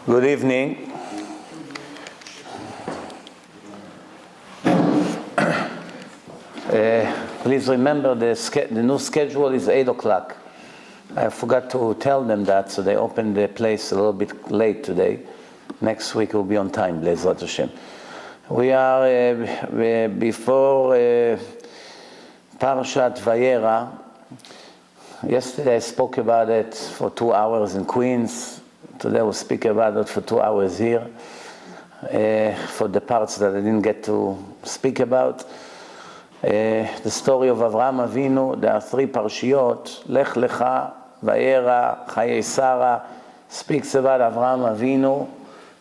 Good evening. Please remember the new schedule is 8 o'clock. I forgot to tell them that, so they opened the place a little bit late today. Next week will be on time, Be'ezrat Hashem. We are before Parashat Vayera. Yesterday I spoke about it for 2 hours in Queens. Today we'll speak about it for 2 hours here, for the parts that I didn't get to speak about. The story of Avraham Avinu, there are 3 parshiyot, Lech Lecha, Vayera, Chayei Sarah, speaks about Avraham Avinu,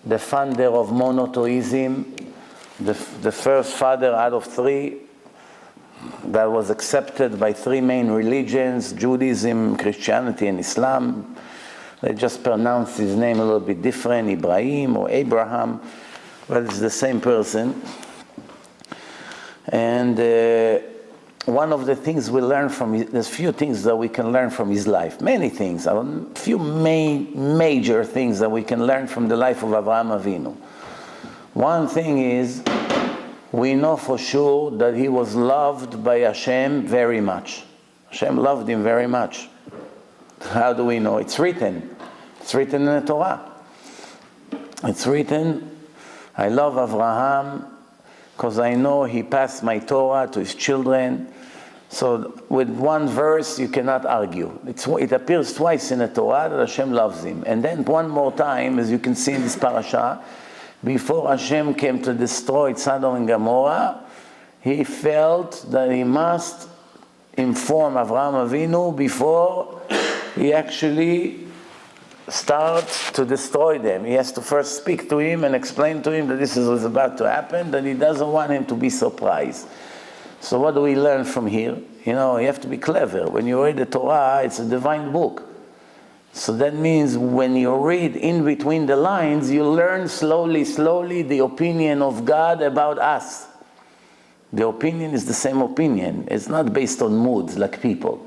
the founder of monotheism, the first father out of 3 that was accepted by 3 main religions, Judaism, Christianity, and Islam. They just pronounce his name a little bit different, Ibrahim or Abraham, but it's the same person. And one of the things we learn from there's few things that we can learn from his life. Many things, a few major things that we can learn from the life of Avraham Avinu. One thing is, we know for sure that he was loved by Hashem very much. Hashem loved him very much. How do we know? It's written. It's written in the Torah. It's written, I love Avraham because I know he passed my Torah to his children. So with one verse you cannot argue. It appears twice in the Torah that Hashem loves him. And then one more time, as you can see in this parasha, before Hashem came to destroy Sodom and Gomorrah, he felt that he must inform Avraham Avinu before he actually starts to destroy them. He has to first speak to him and explain to him that this is what's about to happen, that he doesn't want him to be surprised. So what do we learn from here? You know, you have to be clever. When you read the Torah, it's a divine book. So that means when you read in between the lines, you learn slowly the opinion of God about us. The opinion is the same opinion. It's not based on moods like people.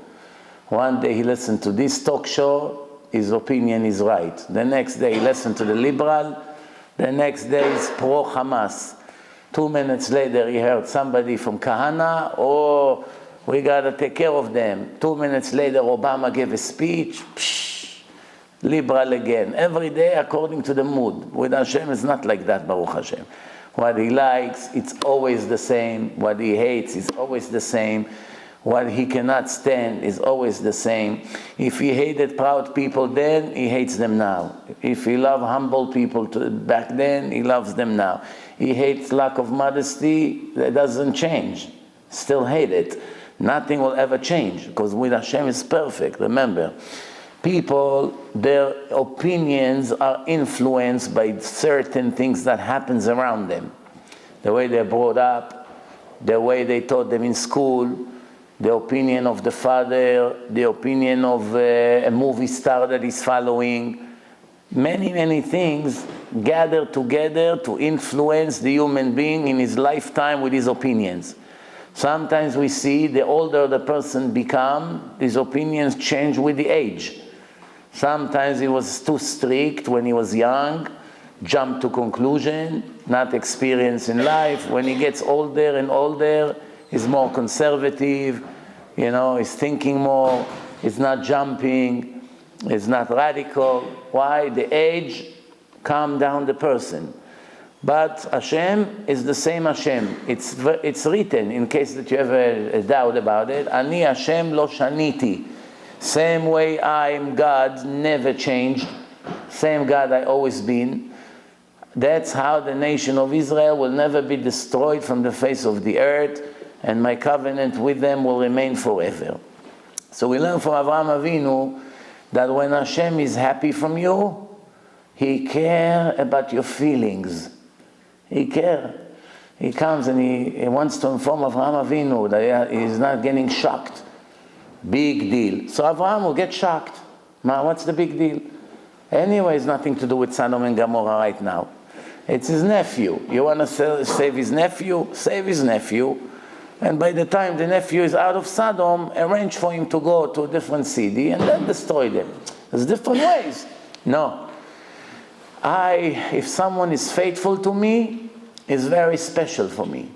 One day he listened to this talk show, his opinion is right. The next day he listened to the liberal, the next day is pro-Hamas. 2 minutes later he heard somebody from Kahana, oh, we got to take care of them. 2 minutes later Obama gave a speech, liberal again. Every day according to the mood. With Hashem it's not like that, Baruch Hashem. What he likes, it's always the same. What he hates is always the same. What he cannot stand is always the same. If he hated proud people then, he hates them now. If he loved humble people back then, he loves them now. He hates lack of modesty, that doesn't change. Still hate it. Nothing will ever change, because with Hashem is perfect, remember. People, their opinions are influenced by certain things that happens around them. The way they're brought up, the way they taught them in school, the opinion of the father, the opinion of a movie star that he's following. Many things gather together to influence the human being in his lifetime with his opinions. Sometimes we see the older the person becomes, his opinions change with the age. Sometimes he was too strict when he was young, jumped to conclusion, not experienced in life. When he gets older and older, he's more conservative, you know, he's thinking more, he's not jumping, he's not radical. Why? The age calmed down the person. But Hashem is the same Hashem. It's written, in case that you have a doubt about it, Ani Hashem lo shaniti. Same way I am God, never changed. Same God I always been. That's how the nation of Israel will never be destroyed from the face of the earth, and my covenant with them will remain forever. So we learn from Avraham Avinu that when Hashem is happy from you, He cares about your feelings. He cares. He comes and he wants to inform Avraham Avinu that he is not getting shocked. Big deal. So Avraham will get shocked. What's the big deal? Anyway, it's nothing to do with Sodom and Gomorrah right now. It's his nephew. You want to save his nephew? Save his nephew. And by the time the nephew is out of Sodom, arrange for him to go to a different city and then destroy them. There's different ways. No. If someone is faithful to me, it's very special for me.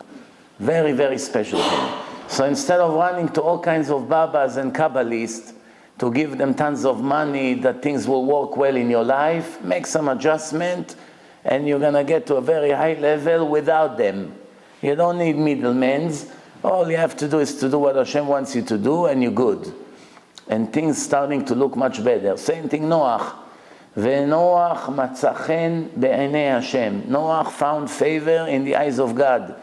Very, very special for me. So instead of running to all kinds of Babas and Kabbalists to give them tons of money that things will work well in your life, make some adjustment and you're going to get to a very high level without them. You don't need middlemen. All you have to do is to do what Hashem wants you to do and you're good. And things starting to look much better. Same thing Noach. Ve'noach matzachen be'enei Hashem. Noach found favor in the eyes of God.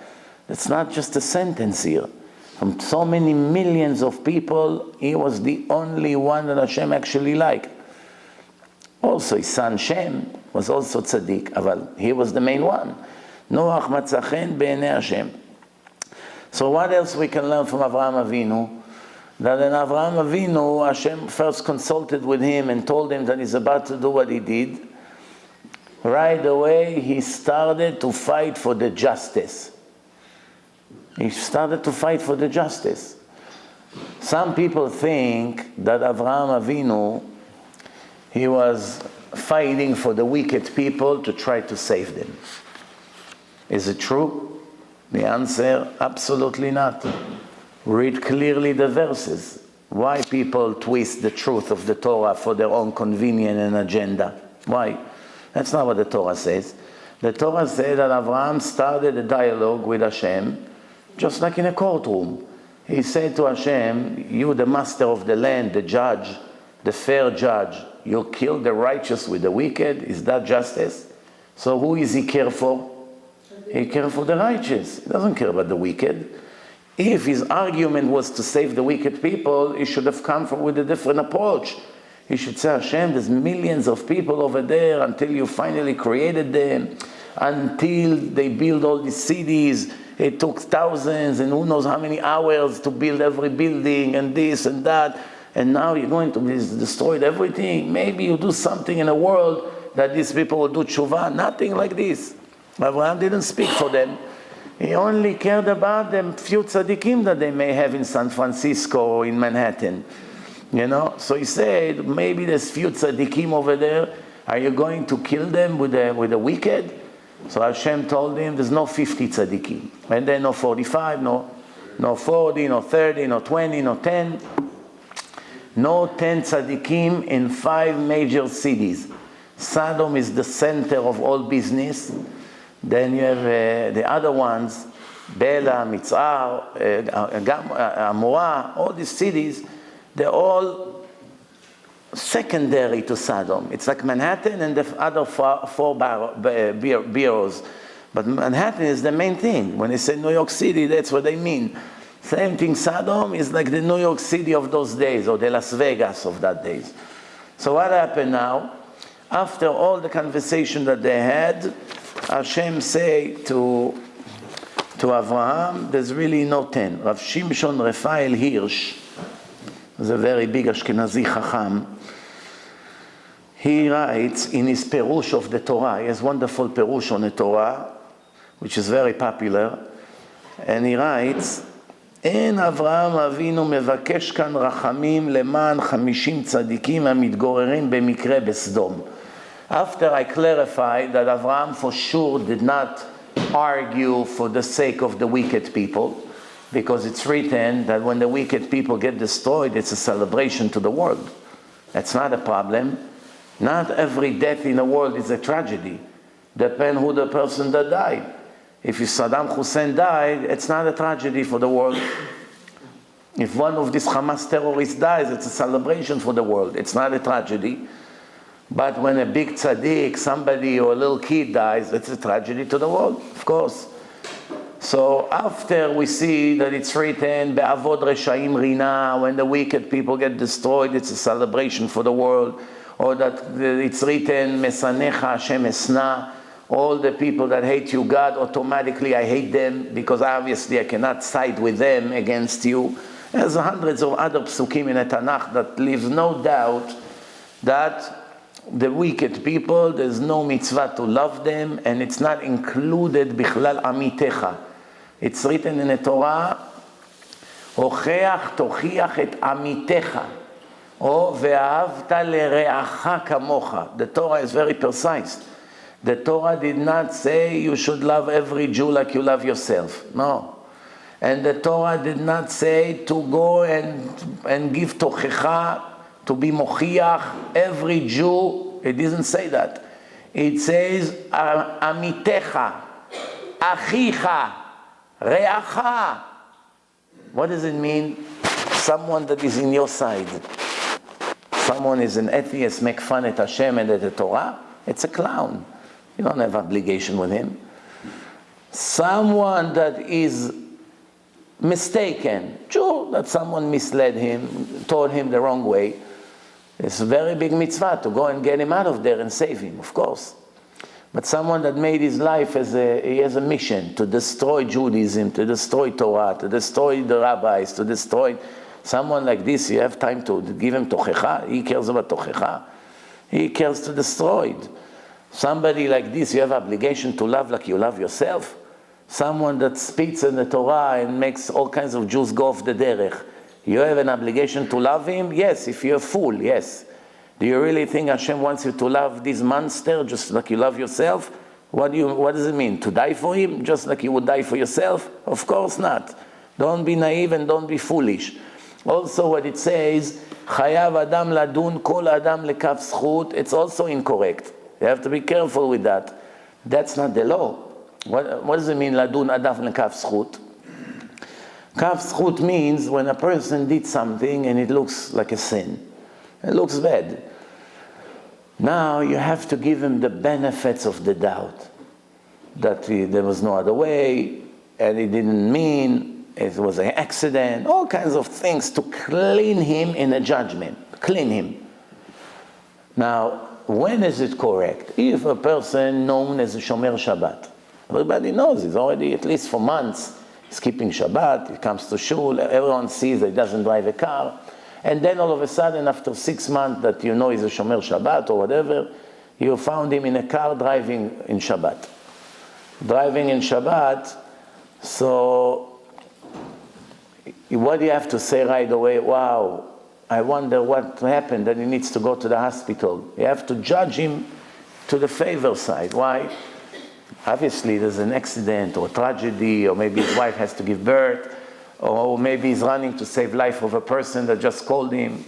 That's not just a sentence here. From so many millions of people, he was the only one that Hashem actually liked. Also, his son Shem was also tzaddik, but he was the main one. Noach matzachen be'enei Hashem. So what else we can learn from Avraham Avinu? That in Avraham Avinu, Hashem first consulted with him and told him that he's about to do what he did. Right away, he started to fight for the justice. He started to fight for the justice. Some people think that Avraham Avinu, he was fighting for the wicked people to try to save them. Is it true? The answer, absolutely not. Read clearly the verses. Why people twist the truth of the Torah for their own convenience and agenda? Why? That's not what the Torah says. The Torah says that Avraham started a dialogue with Hashem, just like in a courtroom. He said to Hashem, you the master of the land, the judge, the fair judge, you kill the righteous with the wicked, is that justice? So who is he care for? He cares for the righteous. He doesn't care about the wicked. If his argument was to save the wicked people, he should have come with a different approach. He should say, Hashem, there's millions of people over there until you finally created them, until they build all these cities. It took thousands and who knows how many hours to build every building and this and that. And now you're going to destroy everything. Maybe you do something in the world that these people will do tshuva. Nothing like this. Abraham didn't speak for them. He only cared about them few tzaddikim that they may have in San Francisco or in Manhattan. You know? So he said, maybe there's few tzaddikim over there. Are you going to kill them with the wicked? So Hashem told him, there's no 50 tzaddikim. And then no 45, no 40, no 30, no 20, no 10. No 10 tzaddikim in 5 major cities. Sodom is the center of all business. Then you have the other ones, Bela, Mitzar, Amorah, all these cities, they're all secondary to Sodom. It's like Manhattan and the other four boroughs. But Manhattan is the main thing. When they say New York City, that's what they mean. Same thing, Sodom is like the New York City of those days, or the Las Vegas of that days. So what happened now? After all the conversation that they had, Hashem say to Avraham, there's really no 10. Rav Shimshon Raphael Hirsch, who's a very big Ashkenazi Chacham, he writes in his Perush of the Torah, he has wonderful Perush on the Torah, which is very popular, and he writes, אין אברהם אבינו מבקש כאן רחמים למען 50 צדיקים המתגוררים במקרה בסדום. After I clarified that Avraham for sure did not argue for the sake of the wicked people, because it's written that when the wicked people get destroyed, it's a celebration to the world. That's not a problem. Not every death in the world is a tragedy. Depends who the person that died. If Saddam Hussein died, it's not a tragedy for the world. If one of these Hamas terrorists dies, it's a celebration for the world. It's not a tragedy. But when a big tzaddik, somebody or a little kid dies, it's a tragedy to the world, of course. So after we see that it's written, Be'avod Reshaim Rina, when the wicked people get destroyed, it's a celebration for the world. Or that it's written, Mesanecha Hashem Esna, all the people that hate you, God, automatically I hate them, because obviously I cannot side with them against you. There's hundreds of other psukim in the Tanakh that leaves no doubt that the wicked people, there's no mitzvah to love them, and it's not included bichlal amitecha. It's written in the Torah, Hocheach tochiach et amitecha, or ve'ahavta lereacha kamocha. The Torah is very precise. The Torah did not say you should love every Jew like you love yourself. No. And the Torah did not say to go and give tochecha, to be mochiach every Jew. It doesn't say that. It says amitecha, achicha, reacha. What does it mean? Someone that is in your side. Someone is an atheist, make fun at Hashem and at the Torah. It's a clown. You don't have obligation with him. Someone that is mistaken, sure, that someone misled him, told him the wrong way. It's a very big mitzvah to go and get him out of there and save him, of course. But someone that made his life he has a mission to destroy Judaism, to destroy Torah, to destroy the rabbis, to destroy someone like this, you have time to give him tochecha? He cares about tochecha. He cares to destroy it. Somebody like this, you have obligation to love like you love yourself. Someone that spits in the Torah and makes all kinds of Jews go off the derech. You have an obligation to love him? Yes, if you're a fool, yes. Do you really think Hashem wants you to love this monster just like you love yourself? What does it mean? To die for him just like you would die for yourself? Of course not. Don't be naive and don't be foolish. Also what it says, Chayav Adam ladun kol Adam lekaf zchut, it's also incorrect. You have to be careful with that. That's not the law. What does it mean, ladun Adam lekaf zchut? Kaf zchut means when a person did something and it looks like a sin. It looks bad. Now you have to give him the benefits of the doubt. That there was no other way, and it didn't mean, it was an accident, all kinds of things to clean him in a judgment. Clean him. Now, when is it correct? If a person known as a Shomer Shabbat, everybody knows, he's already, at least for months, he's keeping Shabbat, he comes to shul, everyone sees that he doesn't drive a car, and then all of a sudden, after 6 months that you know he's a Shomer Shabbat or whatever, you found him in a car driving in Shabbat. Driving in Shabbat, so what do you have to say right away? Wow, I wonder what happened, that he needs to go to the hospital. You have to judge him to the favor side. Why? Obviously there's an accident or tragedy, or maybe his wife has to give birth, or maybe he's running to save life of a person that just called him.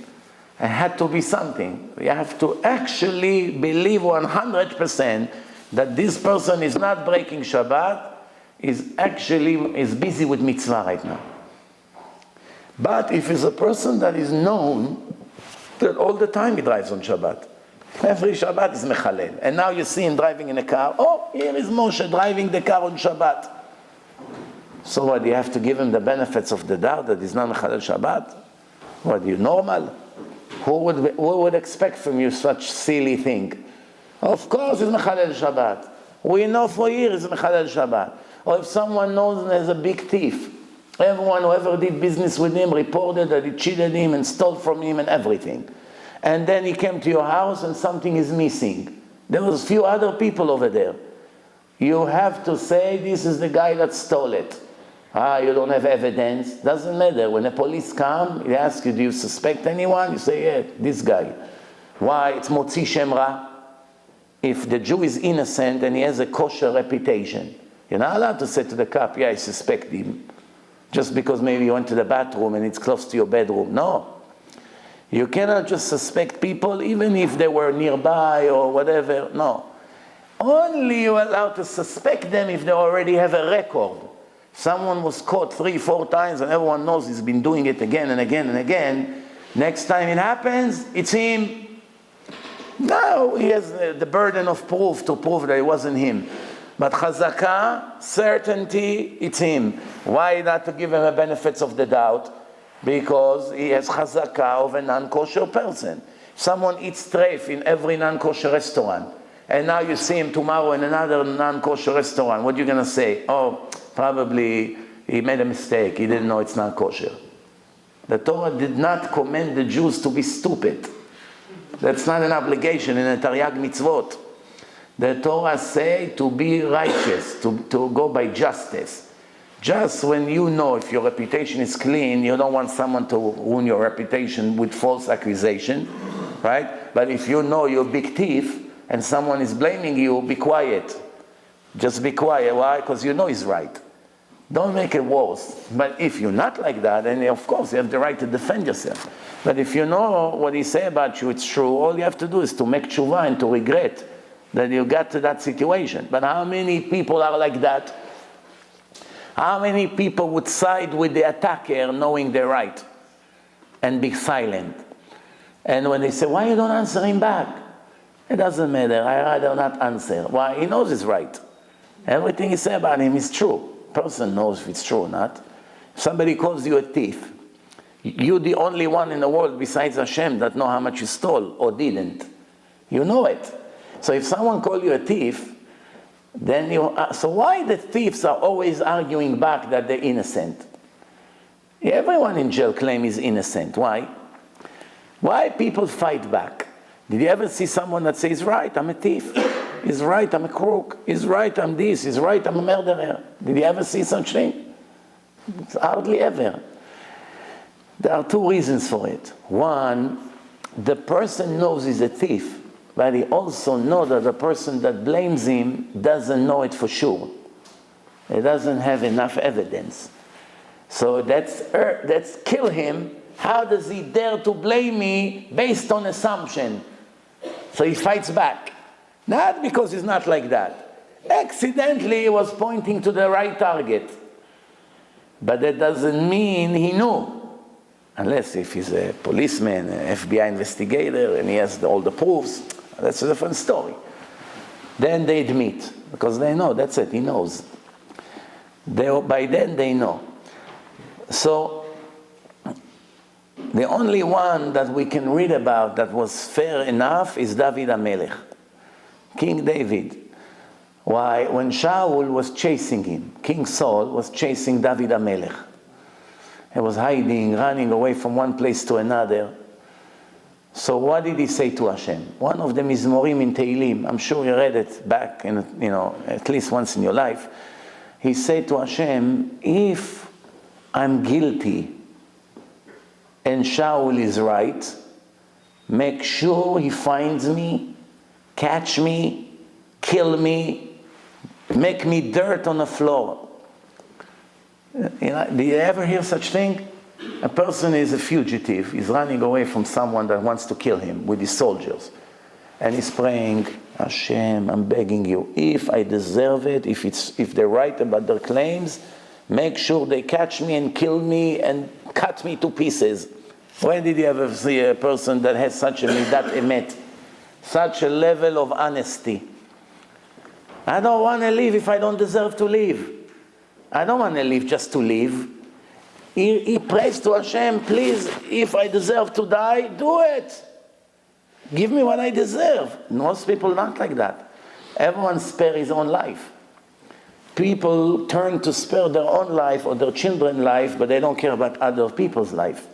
It had to be something. You have to actually believe 100% that this person is not breaking Shabbat, is busy with mitzvah right now. But if it's a person that is known that all the time he drives on Shabbat, every Shabbat is mechalel, and now you see him driving in a car, oh, here is Moshe driving the car on Shabbat. So what, you have to give him the benefits of the doubt that he's not mechalel Shabbat? What, are you normal? Who would expect from you such silly thing? Of course he's mechalel Shabbat. We know for years he's mechalel Shabbat. Or if someone knows there's a big thief, everyone who ever did business with him reported that he cheated him and stole from him and everything. And then he came to your house and something is missing. There was few other people over there. You have to say, this is the guy that stole it. You don't have evidence. Doesn't matter. When the police come, they ask you, do you suspect anyone? You say, yeah, this guy. Why? It's motzi shem ra. If the Jew is innocent and he has a kosher reputation, you're not allowed to say to the cop, yeah, I suspect him. Just because maybe you went to the bathroom and it's close to your bedroom. No. You cannot just suspect people even if they were nearby or whatever. No. Only you're allowed to suspect them if they already have a record. Someone was caught 3-4 times and everyone knows he's been doing it again and again and again. Next time it happens, it's him. Now he has the burden of proof to prove that it wasn't him. But chazakah, certainty, it's him. Why not to give him the benefits of the doubt? Because he has chazakah of a non-kosher person. Someone eats treif in every non-kosher restaurant, and now you see him tomorrow in another non-kosher restaurant. What are you going to say? Oh, probably he made a mistake. He didn't know it's not kosher. The Torah did not command the Jews to be stupid. That's not an obligation in a Taryag mitzvot. The Torah say to be righteous, to go by justice. Just when you know if your reputation is clean, you don't want someone to ruin your reputation with false accusation, right? But if you know you're a big thief, and someone is blaming you, be quiet. Just be quiet. Why? Because you know he's right. Don't make it worse. But if you're not like that, then of course you have the right to defend yourself. But if you know what he say about you, it's true, all you have to do is to make tshuva and to regret that you got to that situation. But how many people are like that? How many people would side with the attacker knowing they're right and be silent? And when they say, why you don't answer him back? It doesn't matter, I rather not answer. Why? He knows he's right. Everything he said about him is true. Person knows if it's true or not. If somebody calls you a thief, you're the only one in the world besides Hashem that know how much you stole or didn't. You know it. So if someone calls you a thief, then so why the thieves are always arguing back that they're innocent? Everyone in jail claims he's innocent. Why? Why people fight back? Did you ever see someone that says, right, I'm a thief? He's right, I'm a crook. He's right, I'm this. He's right, I'm a murderer. Did you ever see such thing? It's hardly ever. There are two reasons for it. One, the person knows he's a thief, but he also knows that the person that blames him doesn't know it for sure. He doesn't have enough evidence. So that's kill him. How does he dare to blame me based on assumption? So he fights back. Not because he's not like that. Accidentally he was pointing to the right target. But that doesn't mean he knew. Unless if he's a policeman, an FBI investigator, and he has all the proofs, that's a different story. Then they admit, because they know, that's it, he knows. By then they know. So, the only one that we can read about that was fair enough is David HaMelech, King David. Why? When Shaul was chasing him, King Saul was chasing David HaMelech. He was hiding, running away from one place to another. So what did he say to Hashem? One of the Mizmorim in Tehillim, I'm sure you read it back, at least once in your life. He said to Hashem, if I'm guilty and Shaul is right, make sure he finds me, catch me, kill me, make me dirt on the floor. Do you ever hear such thing? A person is a fugitive. He's running away from someone that wants to kill him with his soldiers. And he's praying, Hashem, I'm begging you, if I deserve it, if they're right about their claims, make sure they catch me and kill me and cut me to pieces. When did you ever see a person that has such a midat emet, such a level of honesty? I don't want to live if I don't deserve to live. I don't want to live just to live. He prays to Hashem, please, if I deserve to die, do it. Give me what I deserve. Most people not like that. Everyone spare his own life. People turn to spare their own life or their children's life, but they don't care about other people's life.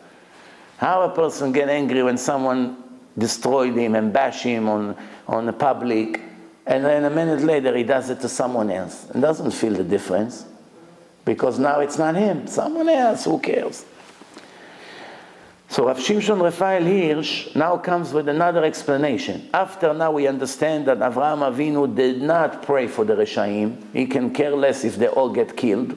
How a person get angry when someone destroyed him and bash him on the public, and then a minute later he does it to someone else and doesn't feel the difference. Because now it's not him, someone else, who cares? So Rav Shimshon Raphael Hirsch now comes with another explanation. After now we understand that Avraham Avinu did not pray for the Reshaim. He can care less if they all get killed.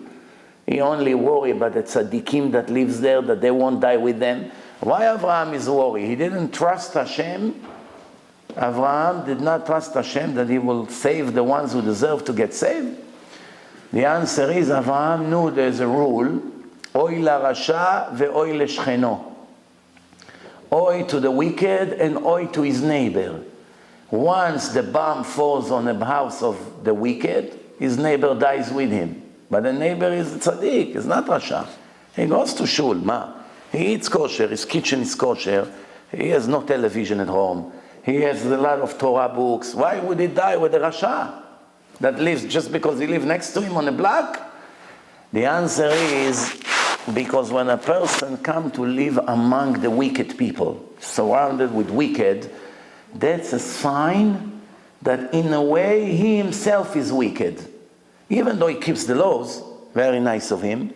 He only worry about the tzaddikim that lives there, that they won't die with them. Why Avraham is worried? He didn't trust Hashem. Avraham did not trust Hashem that he will save the ones who deserve to get saved. The answer is, Avraham knew there's a rule, Oy la rasha ve'oy leshcheno. Oy to the wicked and oy to his neighbor. Once the bomb falls on the house of the wicked, his neighbor dies with him. But the neighbor is tzaddik, is not rasha. He goes to shul, he eats kosher, his kitchen is kosher, he has no television at home, he has a lot of Torah books. Why would he die with a rasha that lives just because he lives next to him on the block? The answer is because when a person comes to live among the wicked people, surrounded with wicked, that's a sign that in a way he himself is wicked. Even though he keeps the laws, very nice of him,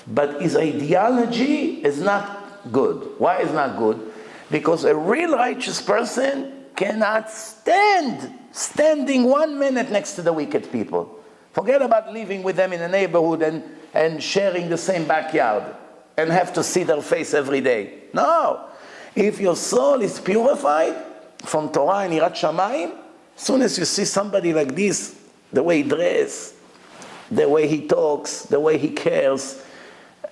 but his ideology is not good. Why is not good? Because a real righteous person cannot standing 1 minute next to the wicked people. Forget about living with them in a neighborhood and sharing the same backyard and have to see their face every day. No. If your soul is purified from Torah and Yirat Shamayim, as soon as you see somebody like this, the way he dresses, the way he talks, the way he cares,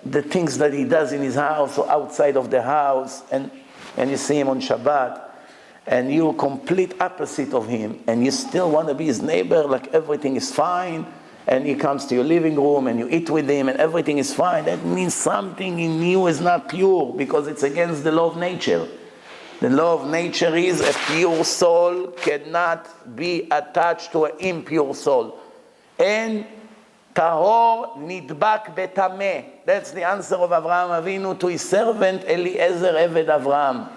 the things that he does in his house or outside of the house, and you see him on Shabbat, and you're complete opposite of him, and you still want to be his neighbor, like everything is fine, and he comes to your living room and you eat with him and everything is fine, that means something in you is not pure, because it's against the law of nature. The law of nature is a pure soul cannot be attached to an impure soul. And tahor nidbak betameh. That's the answer of Avraham Avinu to his servant Eliezer Eved Avraham.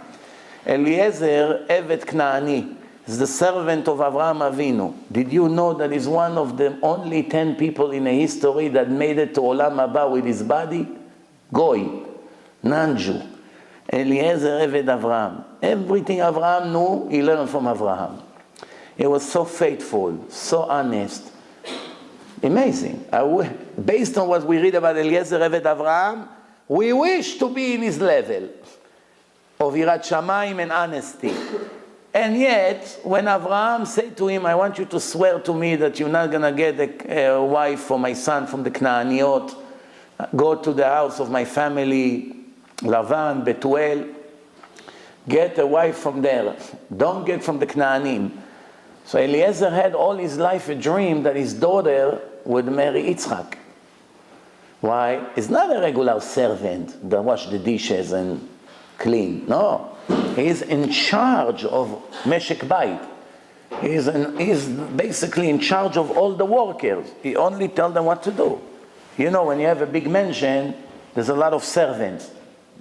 Eliezer Eved Knaani is the servant of Avraham Avinu. Did you know that he's one of the only 10 people in the history that made it to Olam Haba with his body? Goy, non-Jew. Eliezer Eved Avraham. Everything Avraham knew, he learned from Avraham. He was so faithful, so honest. Amazing. Based on what we read about Eliezer Eved Avraham, we wish to be in his level of Yirat Shamayim and honesty. And yet, when Avraham said to him, I want you to swear to me that you're not going to get a wife for my son from the Knaaniot, go to the house of my family, Lavan, Betuel, get a wife from there. Don't get from the Knaanim. So Eliezer had all his life a dream that his daughter would marry Yitzchak. Why? He's not a regular servant that wash the dishes and clean. No. He's in charge of Meshek Bayit. He's basically in charge of all the workers. He only tells them what to do. You know, when you have a big mansion, there's a lot of servants.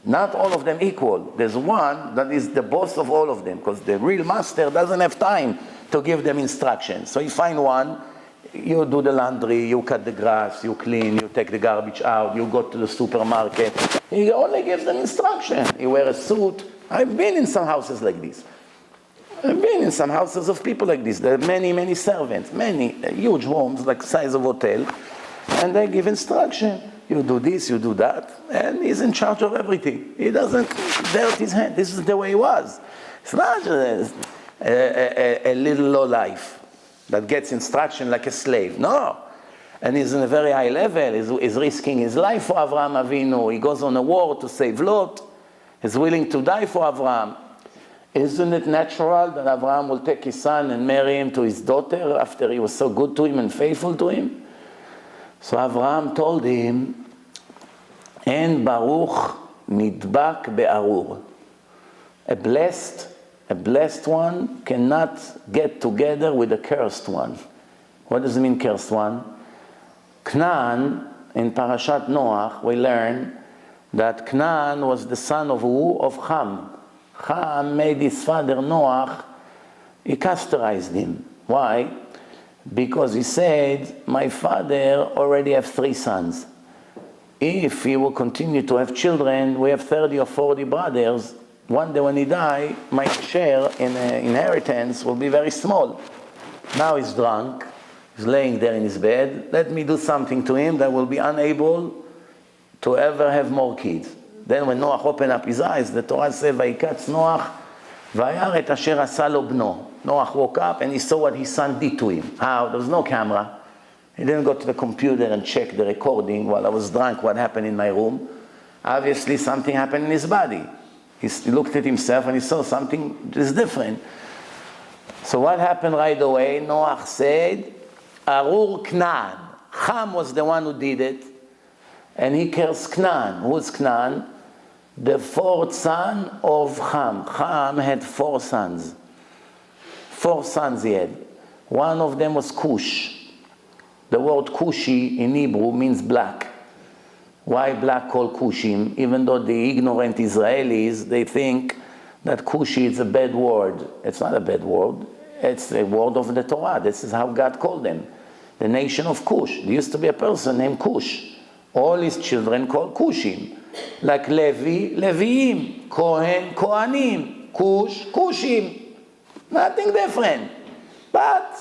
Not all of them equal. There's one that is the boss of all of them, because the real master doesn't have time to give them instructions. So you find one, you do the laundry, you cut the grass, you clean, you take the garbage out, you go to the supermarket. He only gives them instruction. You wear a suit. I've been in some houses like this. I've been in some houses of people like this. There are many, many servants, many huge homes, like size of hotel, and they give instruction. You do this, you do that, and he's in charge of everything. He doesn't dirt his hand. This is the way he was. It's not just a little low life that gets instruction like a slave. No. And he's in a very high level. He's risking his life for Avraham Avinu. He goes on a war to save Lot. He's willing to die for Avraham. Isn't it natural that Avraham will take his son and marry him to his daughter after he was so good to him and faithful to him? So Avraham told him, En Baruch nidbak be'arur. A blessed one cannot get together with a cursed one. What does it mean, cursed one? Canaan, in Parashat Noach, we learn that Canaan was the son of who? Of Ham. Ham made his father Noach, he castrated him. Why? Because he said, my father already have 3 sons. If he will continue to have children, we have 30 or 40 brothers. One day when he die, my share in inheritance will be very small. Now he's drunk, he's laying there in his bed. Let me do something to him that will be unable to ever have more kids. Then when Noach opened up his eyes, the Torah says, Vayikatz Noach, Vayar et asher asa lo bno. Noach woke up and he saw what his son did to him. How? There was no camera. He didn't go to the computer and check the recording while I was drunk, what happened in my room. Obviously something happened in his body. He looked at himself and he saw something is different. So what happened right away? Noach said, Arur Canaan. Ham was the one who did it. And he cursed Canaan. Who's Canaan? The 4th son of Ham. Ham had 4 sons. 4 sons he had. One of them was Cush. The word Cushi in Hebrew means black. Why black called Cushim? Even though the ignorant Israelis, they think that Cushi is a bad word. It's not a bad word. It's a word of the Torah. This is how God called them. The nation of Cush. There used to be a person named Cush. All his children called Cushim. Like Levi, Leviim. Kohen, Kohanim. Cush, Cushim. Nothing different. But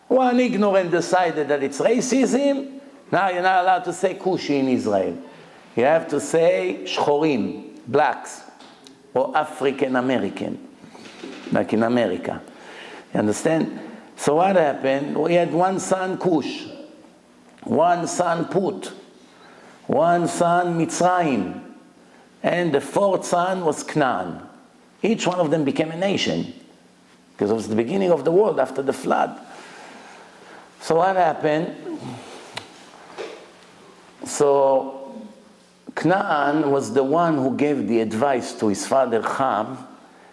one ignorant decided that it's racism. Now you're not allowed to say Kushi in Israel. You have to say Shchorim, blacks, or African American, like in America. You understand? So what happened? We had one son Kush, one son Put, one son Mitzrayim, and the fourth son was Canaan. Each one of them became a nation, because it was the beginning of the world after the flood. So what happened? So Canaan was the one who gave the advice to his father Ham.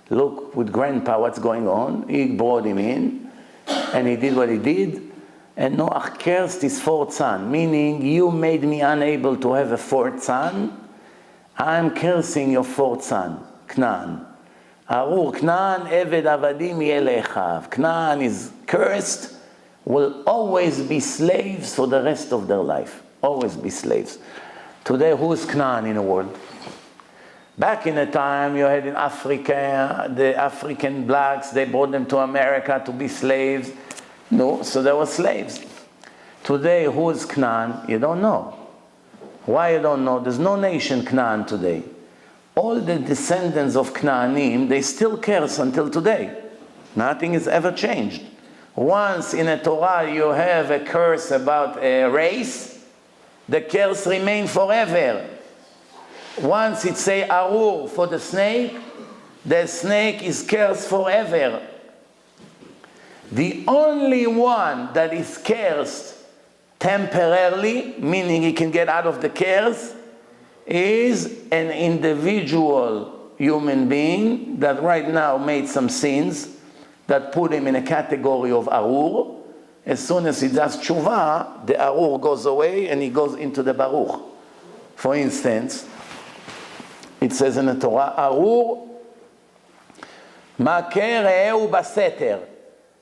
Look, with grandpa, what's going on? He brought him in, and he did what he did. And Noah cursed his fourth son, meaning, you made me unable to have a fourth son. I'm cursing your fourth son, Canaan. Arur Canaan eved avadim yelechav. Canaan is cursed, will always be slaves for the rest of their life. Always be slaves. Today, who is Canaan in the world? Back in the time, you had in Africa, the African blacks, they brought them to America to be slaves. No, so they were slaves. Today, who is Canaan? You don't know. Why you don't know? There's no nation Canaan today. All the descendants of Canaanim, they still curse until today. Nothing has ever changed. Once in a Torah you have a curse about a race, the curse remains forever. Once it say Arur for the snake is cursed forever. The only one that is cursed temporarily, meaning he can get out of the curse, is an individual human being that right now made some sins that put him in a category of Arur. As soon as he does tshuva, the Arur goes away and he goes into the Baruch. For instance, it says in the Torah, Arur makeh re'ehu baseter.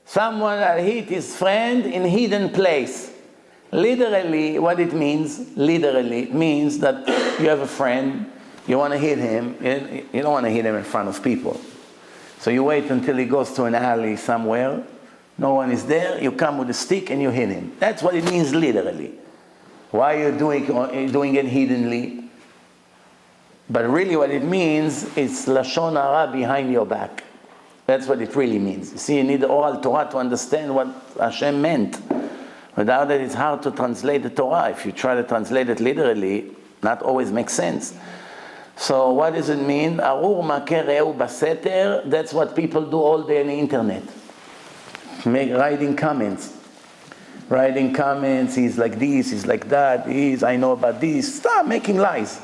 Someone that hit his friend in hidden place. Literally, what it means, it means that you have a friend, you want to hit him, you don't want to hit him in front of people. So you wait until he goes to an alley somewhere, no one is there, you come with a stick and you hit him. That's what it means literally. Why are you doing it hiddenly? But really what it means, it's Lashon Hara behind your back. That's what it really means. You see, you need the oral Torah to understand what Hashem meant. Without it, it's hard to translate the Torah. If you try to translate it literally, not always makes sense. So what does it mean? Arur makeh re'ehu baseter. That's what people do all day on the internet. Writing comments. Writing comments, he's like this, he's like that, I know about this. Stop making lies.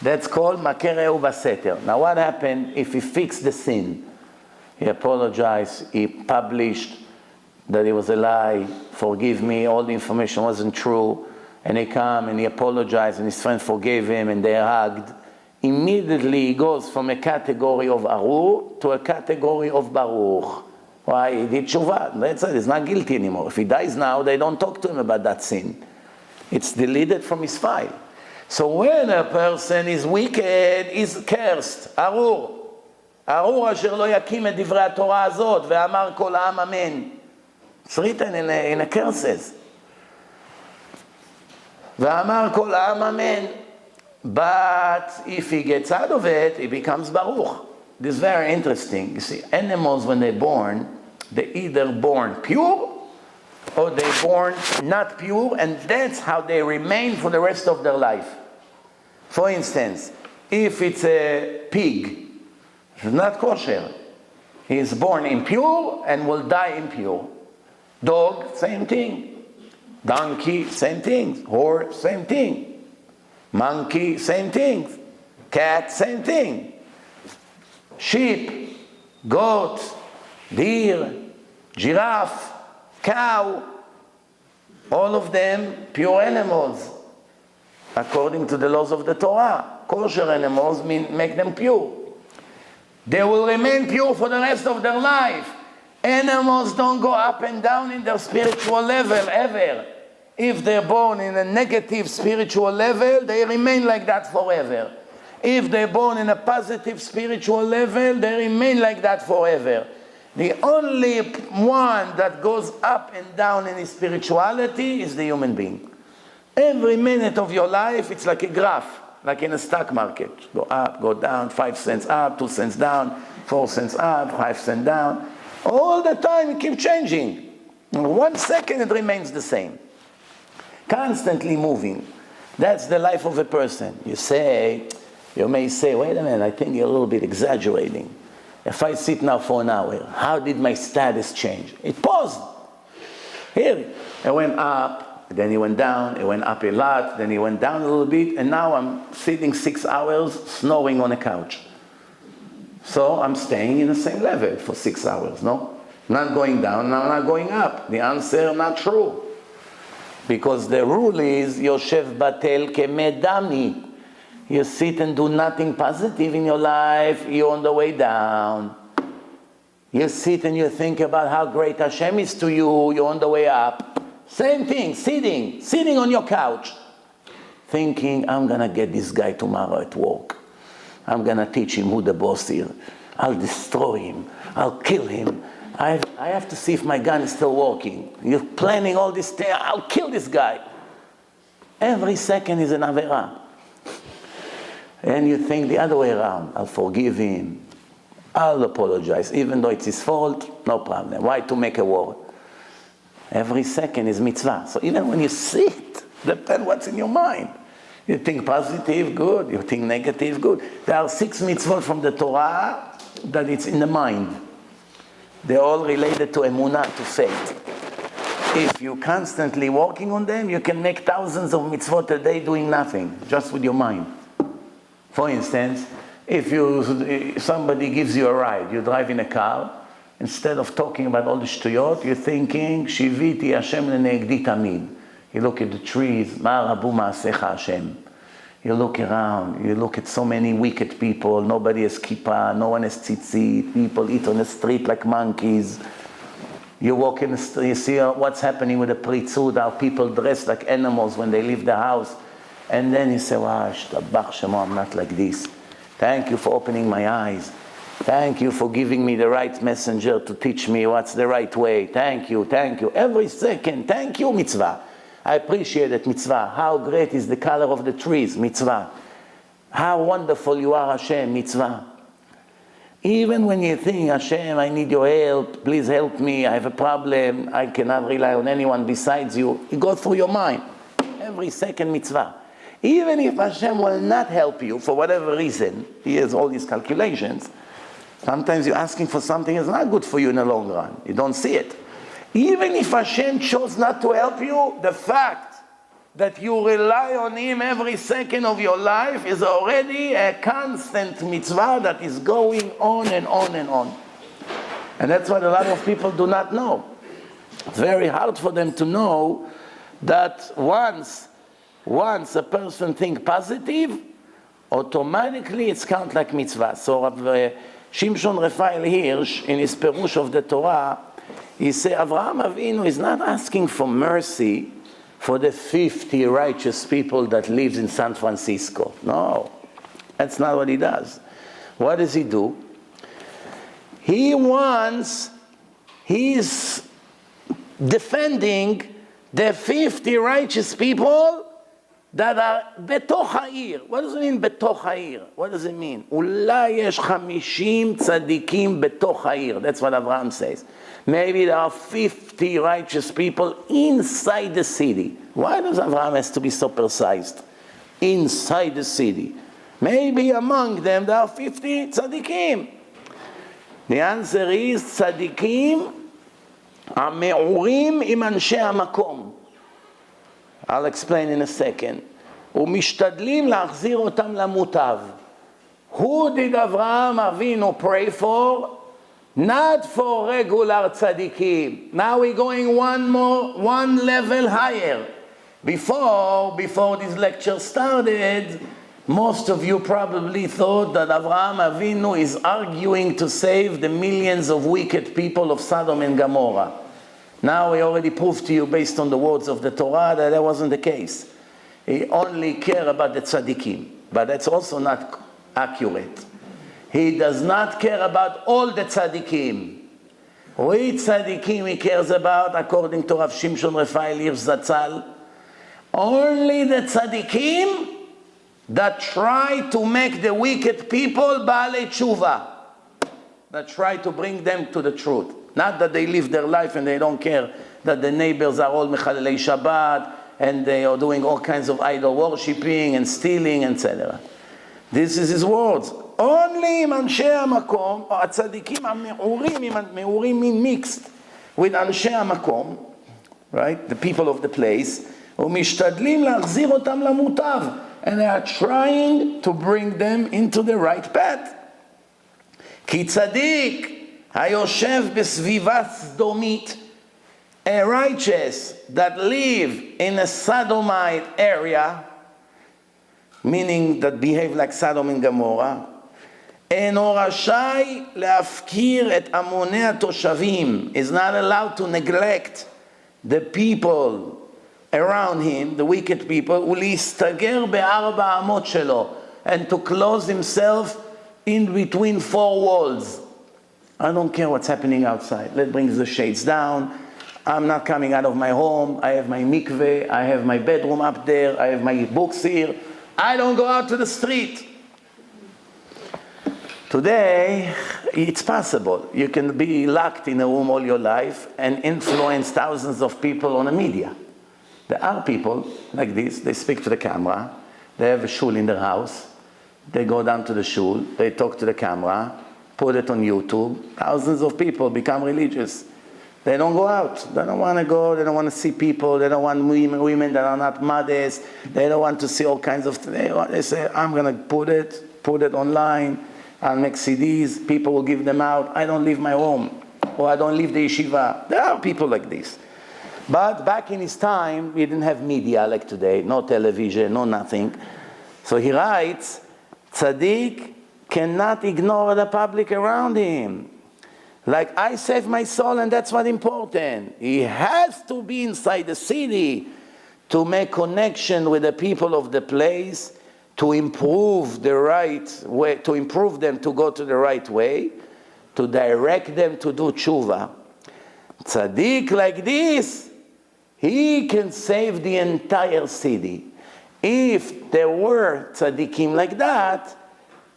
That's called makeh re'ehu baseter. Now what happened if he fixed the sin? He apologized, he published that it was a lie, forgive me, all the information wasn't true, and he come and he apologized and his friend forgave him and they hugged. Immediately he goes from a category of Arur to a category of Baruch. Why? He did tshuva. That's it. He's not guilty anymore. If he dies now, they don't talk to him about that sin. It's deleted from his file. So when a person is wicked, is cursed, Arur. Arur asher lo yakim et divrei HaTorah azot, ve'amar kol ha'am amen. It's written in the curses. Ve'amar kol ha'am amen. But if he gets out of it, he becomes Baruch. This is very interesting. You see, animals when they're born, they either born pure or they're born not pure, and that's how they remain for the rest of their life. For instance, if it's a pig, it's not kosher. He is born impure and will die impure. Dog, same thing. Donkey, same thing. Horse, same thing. Monkey, same thing. Cat, same thing. Sheep, goat, deer, giraffe, cow, all of them pure animals. According to the laws of the Torah, kosher animals make them pure. They will remain pure for the rest of their life. Animals don't go up and down in their spiritual level ever. If they're born in a negative spiritual level, they remain like that forever. If they're born in a positive spiritual level, they remain like that forever. The only one that goes up and down in his spirituality is the human being. Every minute of your life, it's like a graph, like in a stock market. Go up, go down, 5 cents up, 2 cents down, 4 cents up, 5 cents down. All the time it keeps changing. In 1 second it remains the same. Constantly moving. That's the life of a person. You may say, wait a minute, I think you're a little bit exaggerating. If I sit now for an hour, how did my status change? It paused. Here, it went up, then it went down, it went up a lot, then it went down a little bit, and now I'm sitting 6 hours snoring on a couch. So I'm staying in the same level for 6 hours, no? Not going down, now not going up. The answer, not true. Because the rule is, Yoshev batel kemedami. You sit and do nothing positive in your life, you're on the way down. You sit and you think about how great Hashem is to you, you're on the way up. Same thing, sitting on your couch. Thinking, I'm going to get this guy tomorrow at work. I'm going to teach him who the boss is. I'll destroy him. I'll kill him. I have to see if my gun is still working. You're planning all this thing. I'll kill this guy. Every second is an Avera. And you think the other way around. I'll forgive him. I'll apologize. Even though it's his fault, no problem. Why to make a war? Every second is mitzvah. So even when you sit, depends what's in your mind. You think positive, good. You think negative, good. There are 6 mitzvot from the Torah that it's in the mind. They're all related to emunah, to faith. If you're constantly working on them, you can make thousands of mitzvot a day doing nothing, just with your mind. For instance, if somebody gives you a ride, you drive in a car, instead of talking about all the shtuyot, you're thinking, Shiviti Hashem lenegdi tamid. You look at the trees, Ma rabu ma'asecha Hashem. You look around, you look at so many wicked people, nobody has kippah, no one has tzitzit, people eat on the street like monkeys. You walk in the street, you see what's happening with the pritzud, how people dress like animals when they leave the house. And then you say, wow, shtabach shemo, I'm not like this. Thank you for opening my eyes. Thank you for giving me the right messenger to teach me what's the right way. Thank you, thank you. Every second, thank you, mitzvah. I appreciate it, mitzvah. How great is the color of the trees, mitzvah. How wonderful you are, Hashem, mitzvah. Even when you think, Hashem, I need your help, please help me, I have a problem, I cannot rely on anyone besides you, it goes through your mind. Every second, mitzvah. Even if Hashem will not help you for whatever reason, he has all these calculations. Sometimes you're asking for something that's not good for you in the long run. You don't see it. Even if Hashem chose not to help you, the fact that you rely on him every second of your life is already a constant mitzvah that is going on and on and on. And that's what a lot of people do not know. It's very hard for them to know that once a person thinks positive, automatically it's counted like mitzvah. So Shimshon Raphael Hirsch, in his Perush of the Torah, he said, Avraham Avinu is not asking for mercy for the 50 righteous people that lives in San Francisco. No, that's not what he does. What does he do? He's defending the 50 righteous people that are betoch ha'ir. What does it mean betoch ha'ir? What does it mean? Ulai yesh 50 tzadikim betoch ha'ir. That's what Abraham says. Maybe there are 50 righteous people inside the city. Why does Abraham has to be so precise? Inside the city. Maybe among them there are 50 tzadikim. The answer is tzadikim המעורים עם אנשי המקום. I'll explain in a second. ומשתדלים להחזיר אותם למוטב. Who did Avraham Avinu pray for? Not for regular tzaddikim. Now we're going one level higher. Before this lecture started, most of you probably thought that Avraham Avinu is arguing to save the millions of wicked people of Sodom and Gomorrah. Now we already proved to you based on the words of the Torah that wasn't the case. He only cared about the tzaddikim. But that's also not accurate. He does not care about all the tzaddikim. Which tzaddikim he cares about, according to Rav Shimshon Refael Hirsch Zatzal? Only the tzaddikim that try to make the wicked people baalei tshuva, that try to bring them to the truth. Not that they live their life and they don't care that the neighbors are all mechalelei Shabbat and they are doing all kinds of idol worshipping and stealing, etc. This is his words. Only עם אנשי המקום, או הצדיקים המעורים mixed with אנשי המקום, right, the people of the place, ומשתדלים להחזיר אותם למוטב, and they are trying to bring them into the right path. כי צדיק היושב בסביבה סדומית, a righteous that live in a Sodomite area, meaning that behave like Sodom and Gomorrah, אינו רשאי להפקיר את המוני התושבים, is not allowed to neglect the people around him, the wicked people, ולהסתגר בארבע אמות שלו, and to close himself in between four walls. I don't care what's happening outside. Let's bring the shades down. I'm not coming out of my home. I have my mikveh. I have my bedroom up there. I have my books here. I don't go out to the street. Today, it's possible. You can be locked in a room all your life and influence thousands of people on the media. There are people like this. They speak to the camera. They have a shul in their house. They go down to the shul. They talk to the camera. Put it on YouTube. Thousands of people become religious. They don't go out. They don't want to go. They don't want to see people. They don't want women that are not modest. They don't want to see all kinds of things. They say, I'm going to put it online. I'll make CDs. People will give them out. I don't leave my home. Or I don't leave the yeshiva. There are people like this. But back in his time, we didn't have media like today. No television, no nothing. So he writes, Tzaddik cannot ignore the public around him. Like, I save my soul and that's what's important. He has to be inside the city to make connection with the people of the place, to improve the right way, to improve them to go to the right way, to direct them to do tshuva. Tzaddik like this, he can save the entire city. If there were tzaddikim like that,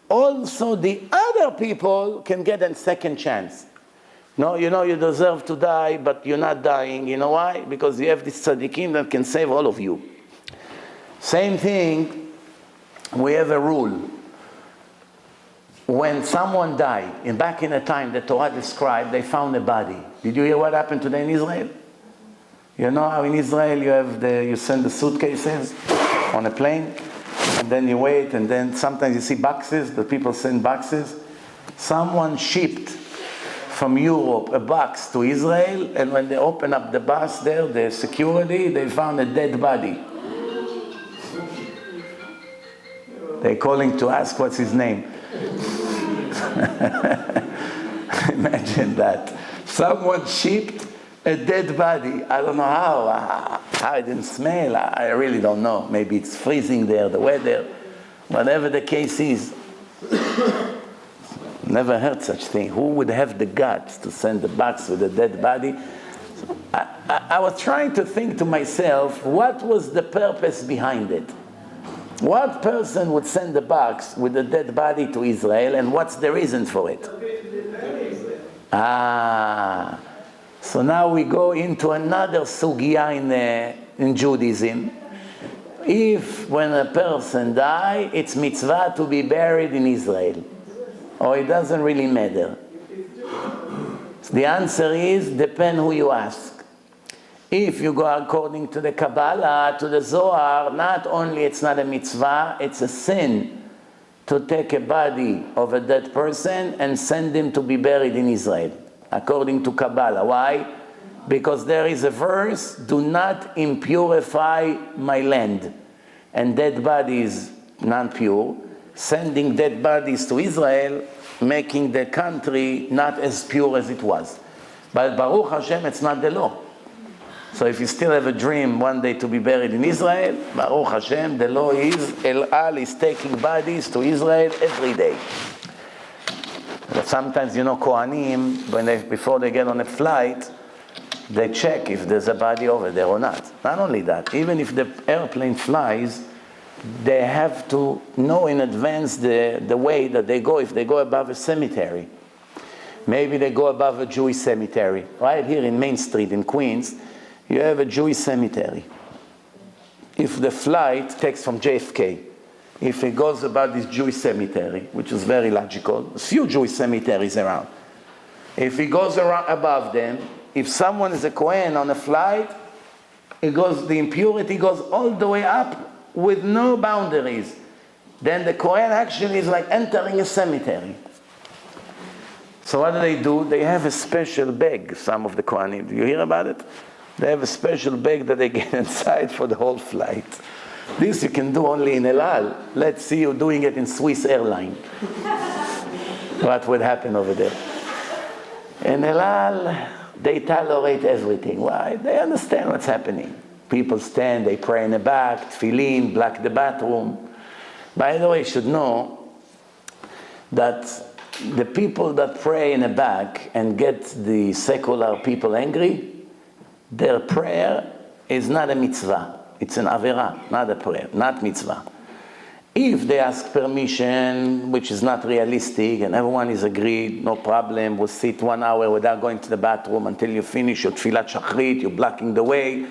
also the other people can get a second chance. No, you know you deserve to die, but you're not dying. You know why? Because you have this tzaddikim that can save all of you. Same thing, we have a rule. When someone died, and back in the time the Torah described, they found a body. Did you hear what happened today in Israel? You know how in Israel you send the suitcases on a plane, and then you wait, and then sometimes you see boxes, the people send boxes. Someone shipped from Europe a box to Israel, and when they open up the box there, the security, they found a dead body. They're calling to ask what's his name. Imagine that. Someone shipped a dead body. I don't know how it didn't smell. I really don't know. Maybe it's freezing there, the weather. Whatever the case is. Never heard such thing. Who would have the guts to send a box with a dead body? I was trying to think to myself, what was the purpose behind it? What person would send a box with a dead body to Israel, and what's the reason for it? So now we go into another sugya in Judaism. If when a person dies, it's mitzvah to be buried in Israel, or it doesn't really matter. The answer is, depend who you ask. If you go according to the Kabbalah, to the Zohar, not only it's not a mitzvah, it's a sin to take a body of a dead person and send him to be buried in Israel, according to Kabbalah. Why? Because there is a verse, do not impurify my land. And dead bodies, non-pure, sending dead bodies to Israel, making the country not as pure as it was. But Baruch Hashem, it's not the law. So if you still have a dream one day to be buried in Israel, Baruch Hashem, the law is, El Al is taking bodies to Israel every day. Sometimes, Kohanim, before they get on a flight, they check if there's a body over there or not. Not only that, even if the airplane flies, they have to know in advance the way that they go. If they go above a cemetery, maybe they go above a Jewish cemetery. Right here in Main Street in Queens, you have a Jewish cemetery. If the flight takes from JFK, if it goes above this Jewish cemetery, which is very logical, there's few Jewish cemeteries around. If it goes around above them, if someone is a Kohen on a flight, the impurity goes all the way up with no boundaries. Then the Kohen actually is like entering a cemetery. So what do? They have a special bag, some of the Kohanim. Do you hear about it? They have a special bag that they get inside for the whole flight. This you can do only in El Al. Let's see you doing it in Swiss Airline. What would happen over there? In El Al, they tolerate everything. Why? They understand what's happening. People stand, they pray in the back, tefillin, block the bathroom. By the way, you should know that the people that pray in the back and get the secular people angry, their prayer is not a mitzvah. It's an avera, not a prayer, not mitzvah. If they ask permission, which is not realistic, and everyone is agreed, no problem, we'll sit 1 hour without going to the bathroom until you finish your tefillat shachrit, you're blocking the way,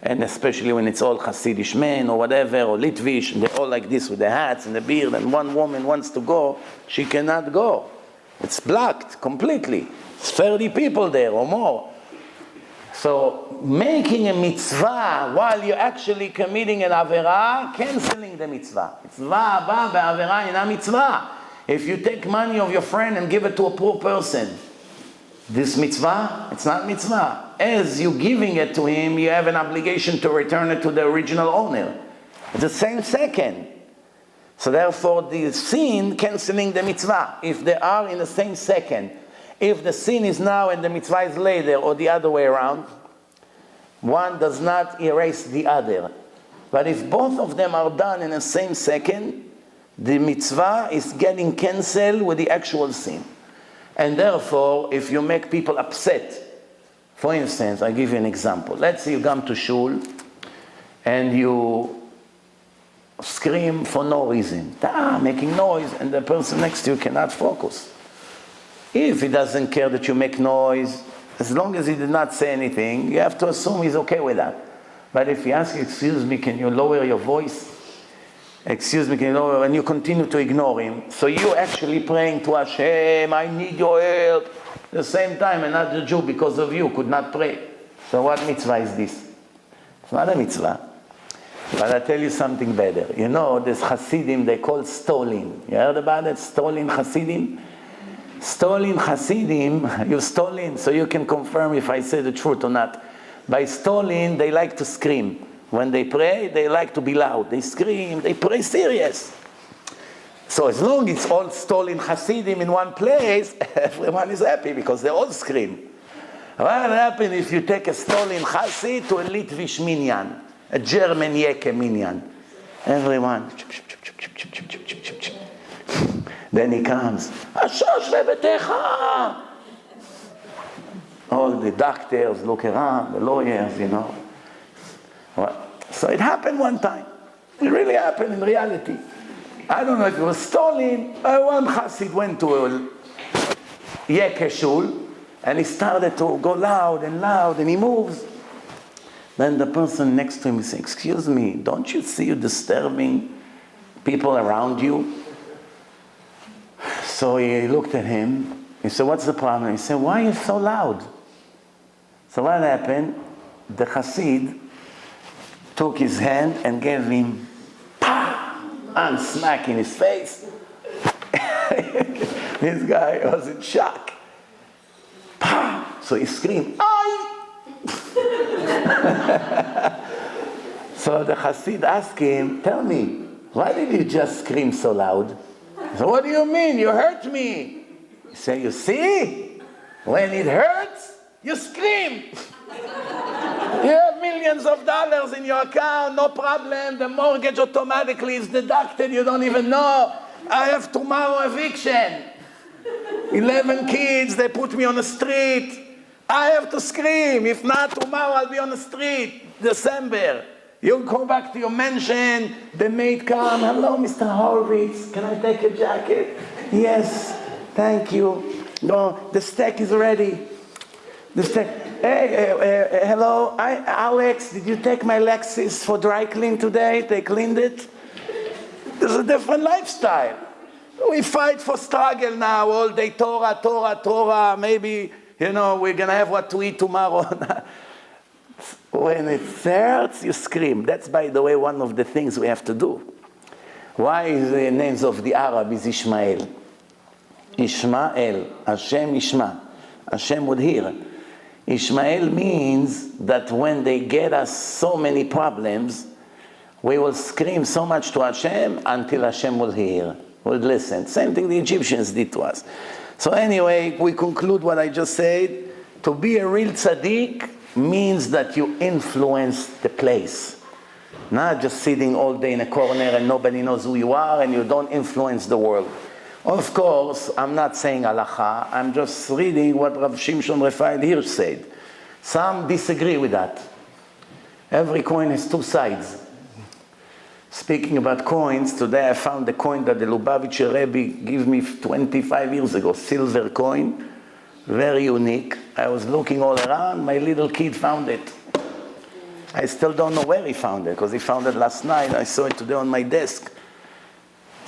and especially when it's all Hasidish men or whatever, or Litvish, and they're all like this with their hats and the beard, and one woman wants to go, she cannot go. It's blocked completely. It's 30 people there or more. So making a mitzvah while you're actually committing an avera, canceling the mitzvah. Mitzvah haba be'avera ina mitzvah. If you take money of your friend and give it to a poor person, this mitzvah, it's not mitzvah. As you're giving it to him, you have an obligation to return it to the original owner. It's the same second. So therefore, the sin canceling the mitzvah. If they are in the same second, if the sin is now and the mitzvah is later, or the other way around, one does not erase the other. But if both of them are done in the same second, the mitzvah is getting cancelled with the actual sin. And therefore, if you make people upset, for instance, I'll give you an example. Let's say you come to shul and you scream for no reason, making noise, and the person next to you cannot focus. If he doesn't care that you make noise, as long as he did not say anything, you have to assume he's okay with that. But if he asks you, excuse me, can you lower your voice? Excuse me, can you lower? And you continue to ignore him. So you're actually praying to Hashem, I need your help. At the same time, another Jew, because of you, could not pray. So what mitzvah is this? It's not a mitzvah. But I'll tell you something better. You know, there's Hasidim, they call Stolin. You heard about it? Stolin Hasidim? Stolin Hasidim, you're Stolin, so you can confirm if I say the truth or not. By Stolin, they like to scream. When they pray, they like to be loud. They scream, they pray serious. So as long as it's all Stolin Hasidim in one place, everyone is happy because they all scream. What happens if you take a Stolin Hasid to a Litvish minyan, a German Yeke minyan? Everyone. Then he comes. Ashosh bebetecha. All the doctors look around, the lawyers, you know. Well, so it happened one time. It really happened in reality. I don't know if it was stolen. One Chassid went to a Yeke shul, and he started to go loud, and he moves. Then the person next to him is saying, excuse me, don't you see you disturbing people around you? So he looked at him. He said, what's the problem? He said, why are you so loud? So what happened? The Chassid took his hand and gave him and smack in his face. This guy was in shock. So he screamed, "Ay!" So the Chassid asked him, tell me, why did you just scream so loud? So what do you mean? You hurt me. He said, you see? When it hurts, you scream. You have millions of dollars in your account, no problem. The mortgage automatically is deducted. You don't even know. I have tomorrow eviction. 11 kids, they put me on the street. I have to scream. If not, tomorrow I'll be on the street. December. You go back to your mansion. The maid come. Hello, Mr. Horowitz. Can I take a jacket? Yes. Thank you. No, the steak is ready. The steak. Hey, hello. Alex, did you take my Lexus for dry clean today? They cleaned it. There's a different lifestyle. We fight for struggle now all day. Torah, Torah, Torah. Maybe, we're going to have what to eat tomorrow. When it hurts, you scream. That's, by the way, one of the things we have to do. Why is the names of the Arab is Ishmael? Ishmael. Hashem Ishma. Hashem would hear. Ishmael means that when they get us so many problems, we will scream so much to Hashem until Hashem will hear, will listen. Same thing the Egyptians did to us. So anyway, we conclude what I just said. To be a real tzaddik means that you influence the place. Not just sitting all day in a corner and nobody knows who you are and you don't influence the world. Of course, I'm not saying halacha, I'm just reading what Rav Shimshon Raphael Hirsch said. Some disagree with that. Every coin has two sides. Speaking about coins, today I found the coin that the Lubavitcher Rebbe gave me 25 years ago, silver coin, very unique. I was looking all around, my little kid found it. I still don't know where he found it, because he found it last night. I saw it today on my desk.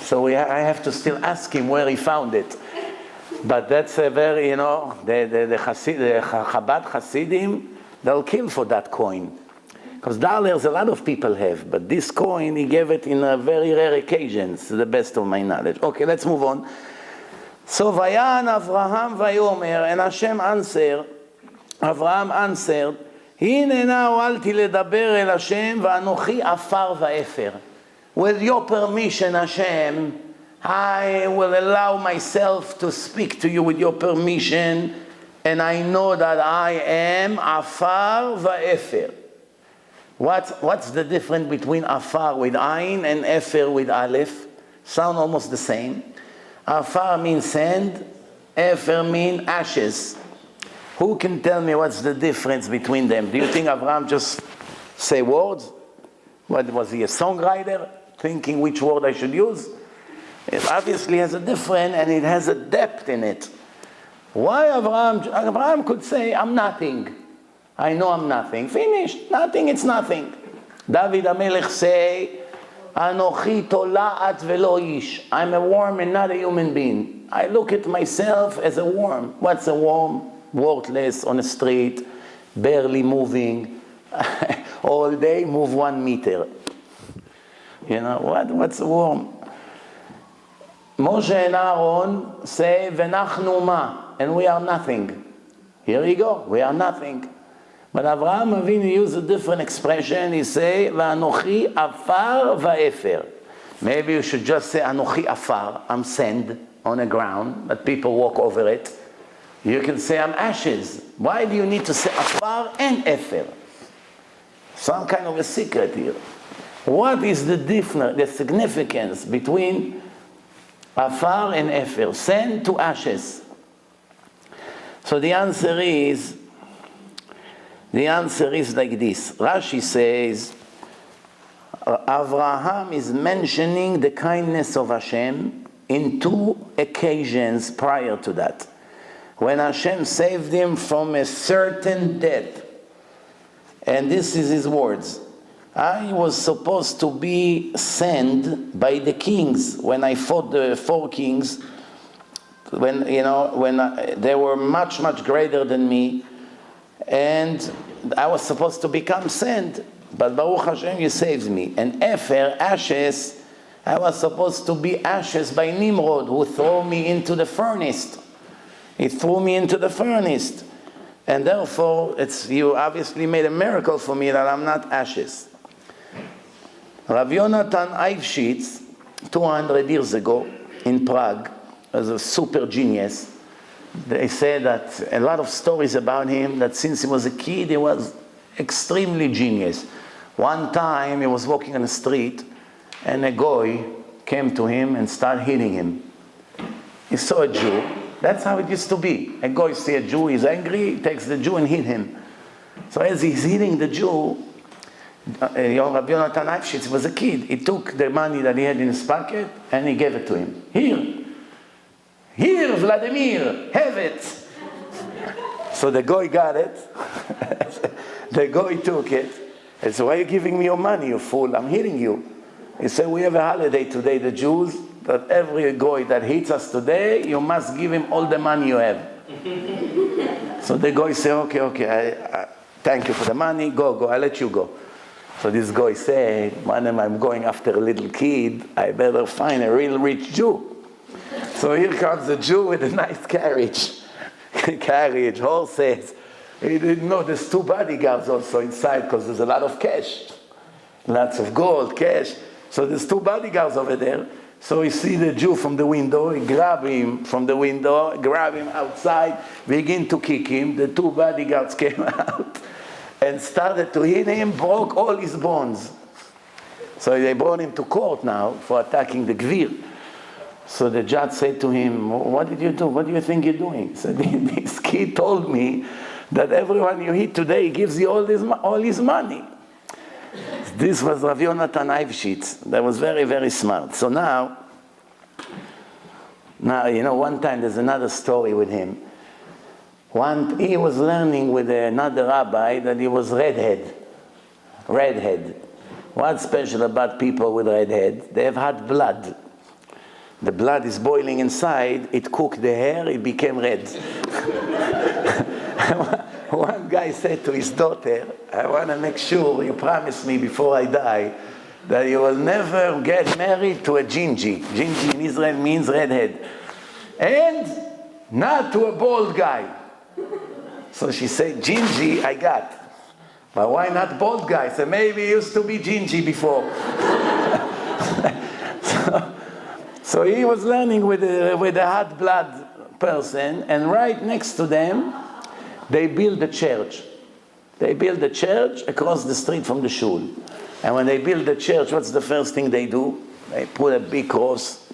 So I have to still ask him where he found it. But that's a very, the Chabad Hasidim, they'll kill for that coin. Because dollars a lot of people have, but this coin, he gave it in a very rare occasions, to the best of my knowledge. Okay, let's move on. So, Vayan Avraham Vayomer, and Hashem answered, Avraham answered, Hine now alti ledaber el Hashem, va'anochi afar va'efer. With your permission, Hashem, I will allow myself to speak to you with your permission, and I know that I am afar va'efer. What's the difference between afar with ayin and efer with aleph? Sound almost the same. Afar means sand, efer means ashes. Who can tell me what's the difference between them? Do you think Avraham just say words? What, was he a songwriter, thinking which word I should use? It obviously has a difference, and it has a depth in it. Why Avraham could say, I'm nothing. I know I'm nothing. Finished. Nothing, it's nothing. David HaMelech say, Anochi tola'at velo ish. I'm a worm and not a human being. I look at myself as a worm. What's a worm? Worthless, on the street, barely moving. All day, move 1 meter. What's a worm? Moshe and Aaron say, V'nachnu ma, and we are nothing. Here we go, we are nothing. But Avraham Avinu used a different expression. He say, V'anochi afar va'efer. Maybe you should just say, Anochi afar, I'm sand on the ground, but people walk over it. You can say, I'm ashes. Why do you need to say afar and efer? Some kind of a secret here. What is the difference, the significance between afar and efer? Sand to ashes. So the answer is like this. Rashi says, Avraham is mentioning the kindness of Hashem in 2 occasions prior to that. When Hashem saved him from a certain death. And this is his words. I was supposed to be sent by the kings when I fought the 4 kings. When they were much, much greater than me. And I was supposed to become sand, but Baruch Hashem, you saved me. And efer, ashes, I was supposed to be ashes by Nimrod, who threw me into the furnace. He threw me into the furnace. And therefore, you obviously made a miracle for me that I'm not ashes. Rav Yonatan Eifshitz, 200 years ago, in Prague, was a super genius. They say that a lot of stories about him, that since he was a kid, he was extremely genius. One time, he was walking on the street, and a goy came to him and started hitting him. He saw a Jew. That's how it used to be. A guy see a Jew, he's angry, he takes the Jew and hit him. So as he's hitting the Jew, Rabbi Yonatan Eifshitz was a kid. He took the money that he had in his pocket and he gave it to him. Here, Vladimir, have it. So the guy got it. The guy took it. And said, why are you giving me your money, you fool? I'm hitting you. He said, we have a holiday today, the Jews, that every guy that hits us today, you must give him all the money you have. So the guy said, okay, thank you for the money, go, I'll let you go. So this guy said, when I'm going after a little kid, I better find a real rich Jew. So here comes a Jew with a nice carriage, horses. He didn't know there's 2 bodyguards also inside because there's a lot of cash. Lots of gold, cash. So there's 2 bodyguards over there. So he see the Jew from the window, he grab him from the window, grab him outside, begin to kick him. The 2 bodyguards came out and started to hit him, broke all his bones. So they brought him to court now for attacking the Gvir. So the judge said to him, what did you do? What do you think you're doing? He said, this kid told me that everyone you hit today gives you all his money. This was Rav Yonatan Eifshitz. That was very, very smart. So now, one time there's another story with him. He was learning with another rabbi that he was redhead. What's special about people with red head? They have hot blood. The blood is boiling inside, it cooked the hair, it became red. One guy said to his daughter, I want to make sure you promise me before I die that you will never get married to a Gingy. Gingy in Israel means redhead. And not to a bald guy. So she said, Gingy I got. But why not bald guy? So maybe he used to be Gingy before. So he was learning with a hot blood person, and right next to them, they build a church. They build a church across the street from the shul. And when they build the church, what's the first thing they do? They put a big cross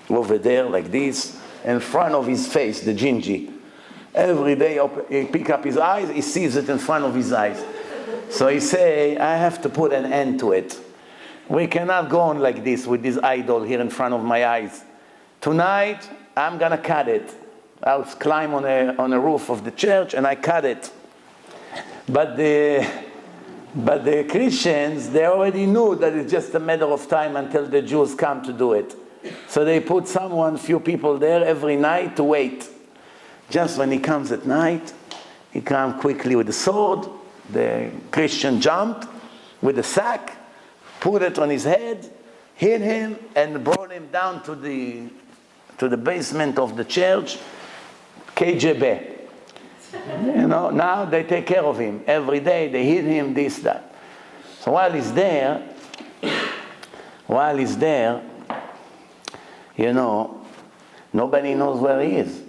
over there like this, in front of his face, the Gingy. Every day he pick up his eyes, he sees it in front of his eyes. So he say, I have to put an end to it. We cannot go on like this with this idol here in front of my eyes. Tonight, I'm going to cut it. I'll climb on a roof of the church and I cut it. But the Christians, they already knew that it's just a matter of time until the Jews come to do it. So they put few people there every night to wait. Just when he comes at night, he comes quickly with the sword. The Christian jumped with a sack, put it on his head, hit him, and brought him down to the basement of the church. KGB. Now they take care of him. Every day they hit him, this, that. So while he's there, nobody knows where he is.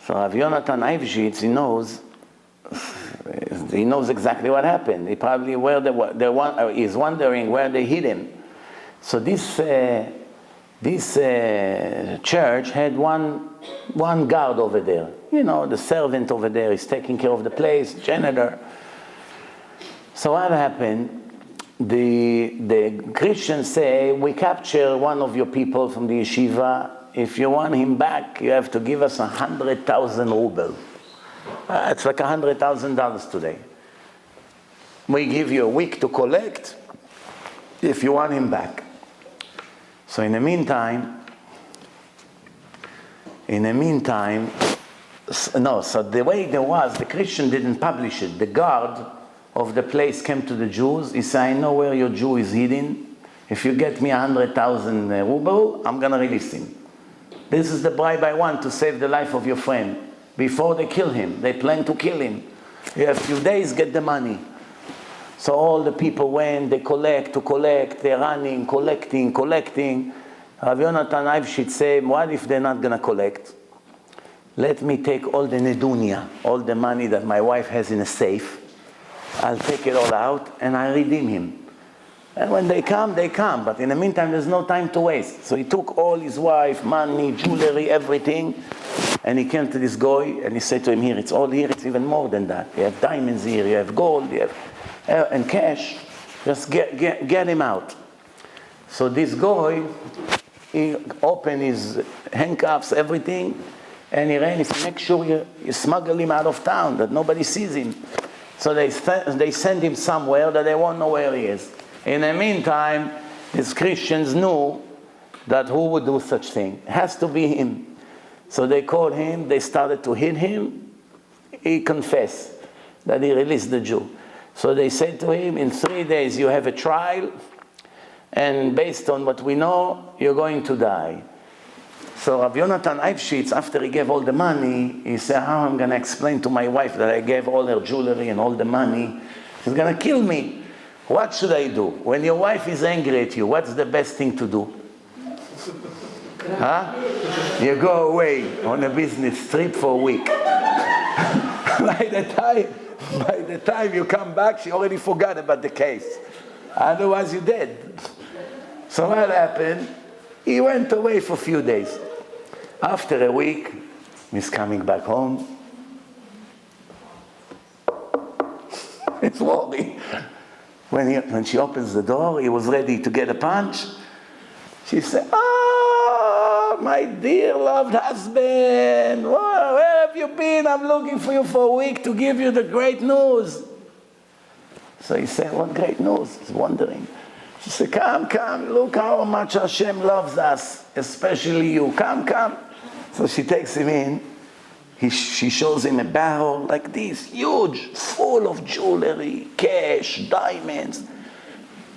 So Rav Yonatan Eifshitz, he knows exactly what happened. He probably is wondering where they hid him. So this church had one guard over there. The servant over there is taking care of the place, janitor. So what happened? The Christians say, we capture one of your people from the yeshiva. If you want him back, you have to give us 100,000 rubles. It's like $100,000 today. We give you a week to collect if you want him back. So in the meantime, so the way there was, the Christian didn't publish it. The guard of the place came to the Jews. He said, I know where your Jew is hidden. If you get me 100,000 ruble, I'm going to release him. This is the bribe I want to save the life of your friend. Before they kill him, they plan to kill him. You have a few days, get the money. So all the people went, they collect, they're running, collecting. Rav Yonatan Eifshitz said, what if they're not going to collect? Let me take all the nedunia, all the money that my wife has in a safe. I'll take it all out and I'll redeem him. And when they come, But in the meantime, there's no time to waste. So he took all his wife, money, jewelry, everything, And he came to this guy, and he said to him, here, it's all here, it's even more than that. You have diamonds here, you have gold, you have, and cash. Just get him out. So this guy, he opened his handcuffs, everything, and he ran. He said, make sure you smuggle him out of town, that nobody sees him. So they send him somewhere that they won't know where he is. In the meantime, these Christians knew that who would do such thing? It has to be him. So they called him, they started to hit him. He confessed that he released the Jew. So they said to him, in 3 days you have a trial, and based on what we know, you're going to die. So Rabbi Yonatan Eibschitz, after he gave all the money, he said, how am I going to explain to my wife that I gave all her jewelry and all the money? She's going to kill me. What should I do? When your wife is angry at you, what's the best thing to do? Huh? You go away on a business trip for a week. By the time you come back, she already forgot about the case. Otherwise, you're dead. So what happened? He went away for a few days. After a week, he's coming back home. It's worried. When she opens the door, he was ready to get a punch. She said, oh, my dear loved husband, where have you been? I'm looking for you for a week to give you the great news. So he said, what great news? He's wondering. She said, come, look how much Hashem loves us, especially you. Come. So she takes him in. She shows him a barrel like this, huge, full of jewelry, cash, diamonds,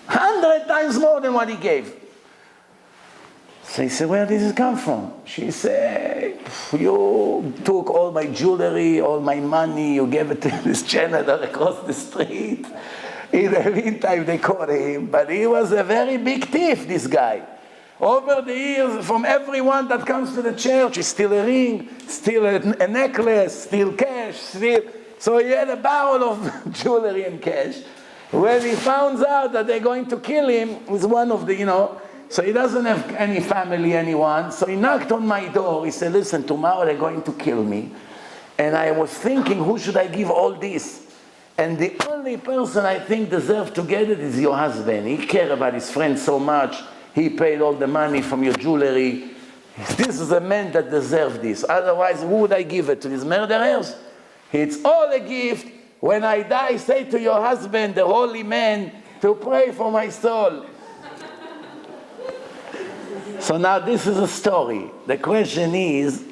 100 times more than what he gave. So he said, where did this come from? She said, you took all my jewelry, all my money, you gave it to this janitor across the street. In the meantime, they caught him, but he was a very big thief, this guy. Over the years, from everyone that comes to the church, he steal a ring, steal a necklace, steal cash, So he had a barrel of jewelry and cash. When he found out that they're going to kill him, was one of the, so he doesn't have any family, anyone. So he knocked on my door. He said, listen, tomorrow they're going to kill me. And I was thinking, who should I give all this? And the only person I think deserves to get it is your husband. He cared about his friend so much. He paid all the money from your jewelry. This is a man that deserves this. Otherwise, who would I give it to? These murderers? It's all a gift. When I die, say to your husband, the holy man, to pray for my soul. So now this is a story. The question is,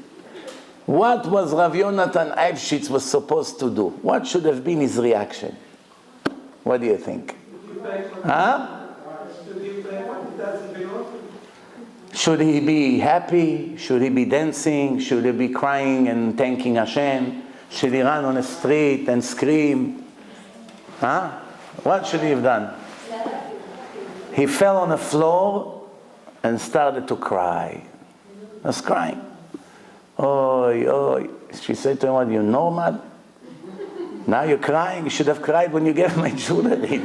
what was Rav Yonatan Eibschitz was supposed to do? What should have been his reaction? What do you think? Huh? Should he be happy? Should he be dancing? Should he be crying and thanking Hashem? Should he run on the street and scream? Huh? What should he have done? He fell on the floor and started to cry. He was crying. Oh. She said to him, what, are you normal? Now you're crying? You should have cried when you gave my jewelry.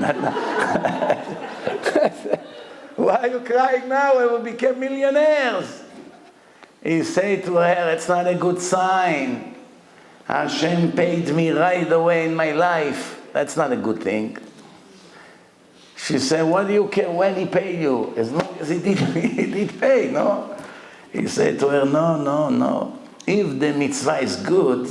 Why are you crying now? We will become millionaires. He said to her, it's not a good sign. Hashem paid me right away in my life. That's not a good thing. She said, what do you care when he paid you? As long as he did pay, no? He said to her, no. If the mitzvah is good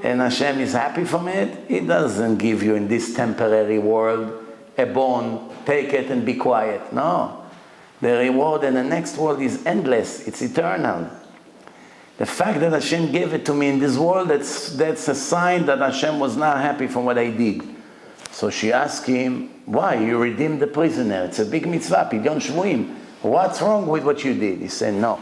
and Hashem is happy from it, He doesn't give you in this temporary world a bone, take it and be quiet. No. The reward in the next world is endless. It's eternal. The fact that Hashem gave it to me in this world, that's a sign that Hashem was not happy from what I did. So she asked him, why? You redeemed the prisoner. It's a big mitzvah, pidyon shvuim. What's wrong with what you did? He said, no.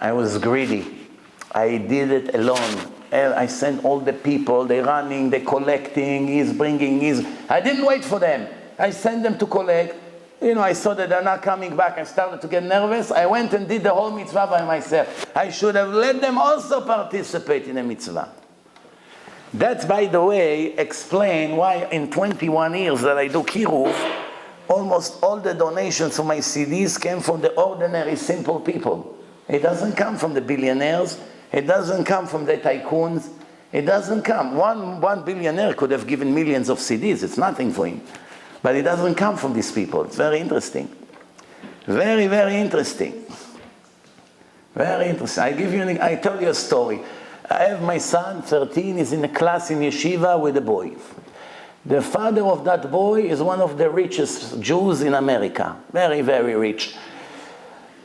I was greedy. I did it alone. I sent all the people, they're running, they're collecting, he's bringing his... I didn't wait for them. I sent them to collect. I saw that they're not coming back. I started to get nervous. I went and did the whole mitzvah by myself. I should have let them also participate in the mitzvah. That's, by the way, explain why in 21 years that I do Kiruv, almost all the donations for my CDs came from the ordinary, simple people. It doesn't come from the billionaires. It doesn't come from the tycoons. It doesn't come. One billionaire could have given millions of CDs. It's nothing for him. But it doesn't come from these people. It's very interesting. Very, very interesting. Very interesting. I tell you a story. I have my son, 13, is in a class in yeshiva with a boy. The father of that boy is one of the richest Jews in America. Very, very rich.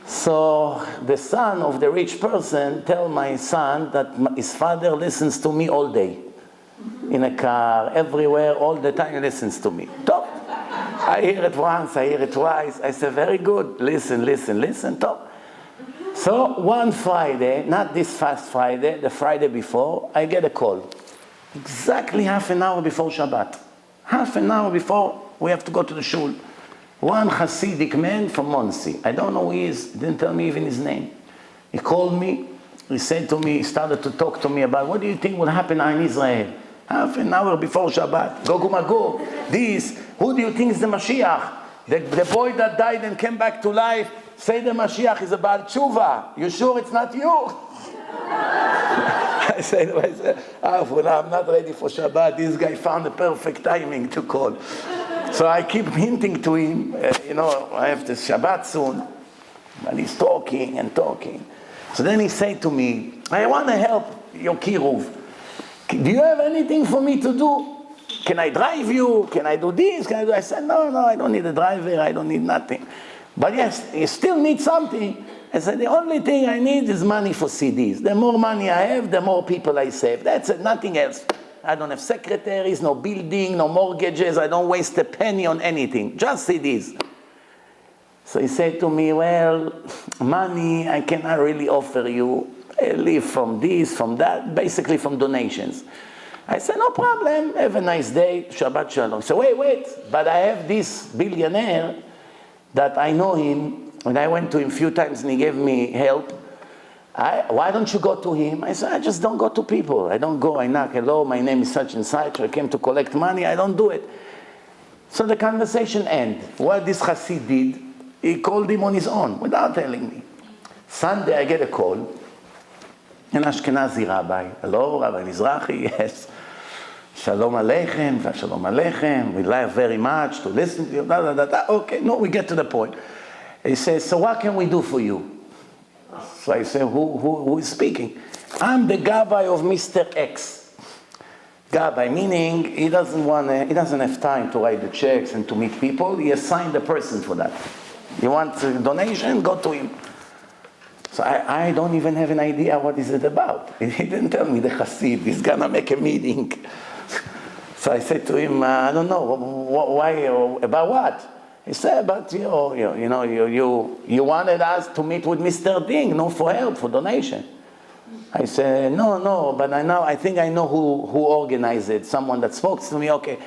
So the son of the rich person tell my son that his father listens to me all day. In a car, everywhere, all the time he listens to me. Top. I hear it once, I hear it twice. I say, very good. Listen, top. So one Friday, not this past Friday, the Friday before, I get a call. Exactly half an hour before Shabbat. Half an hour before we have to go to the shul. One Hasidic man from Monsey. I don't know who he is. Didn't tell me even his name. He called me. He said to me, he started to talk to me about what do you think will happen in Israel? Half an hour before Shabbat. Gog Magog. This. Who do you think is the Mashiach? The boy that died and came back to life. Say the Mashiach is a Baal Tshuva. You sure it's not you? I said to myself, I'm not ready for Shabbat. This guy found the perfect timing to call. So I keep hinting to him, I have this Shabbat soon. And he's talking and talking. So then he said to me, I want to help your kiruv. Do you have anything for me to do? Can I drive you? Can I do this? Can I do? I said, no, I don't need a driver. I don't need nothing. But yes, you still need something. I said, the only thing I need is money for CDs. The more money I have, the more people I save. That's it, nothing else. I don't have secretaries, no building, no mortgages. I don't waste a penny on anything, just CDs. So he said to me, well, money I cannot really offer you. I live from this, from that, basically from donations. I said, no problem, have a nice day, Shabbat Shalom. So wait, but I have this billionaire that I know him, and I went to him a few times and he gave me help. Why don't you go to him? I said, I just don't go to people. I don't go, I knock, hello, my name is such and such, I came to collect money, I don't do it. So the conversation ended. What this Hasid did, he called him on his own, without telling me. Sunday I get a call, an Ashkenazi rabbi. Hello, Rabbi Mizrachi, yes. Shalom Aleichem, Shalom Aleichem. We like very much to listen to you. Okay, no, we get to the point. He says, so what can we do for you? So I say, who is speaking? I'm the Gabbai of Mr. X. Gabbai, meaning he doesn't have time to write the checks and to meet people. He assigned a person for that. You want a donation? Go to him. So I don't even have an idea what is it about. He didn't tell me the Hasid. He's gonna make a meeting. So I said to him, I don't know, why, about what? He said, about you wanted us to meet with Mr. Ding, for help, for donation. I said, no, but I think I know who organized it, someone that spoke to me, okay.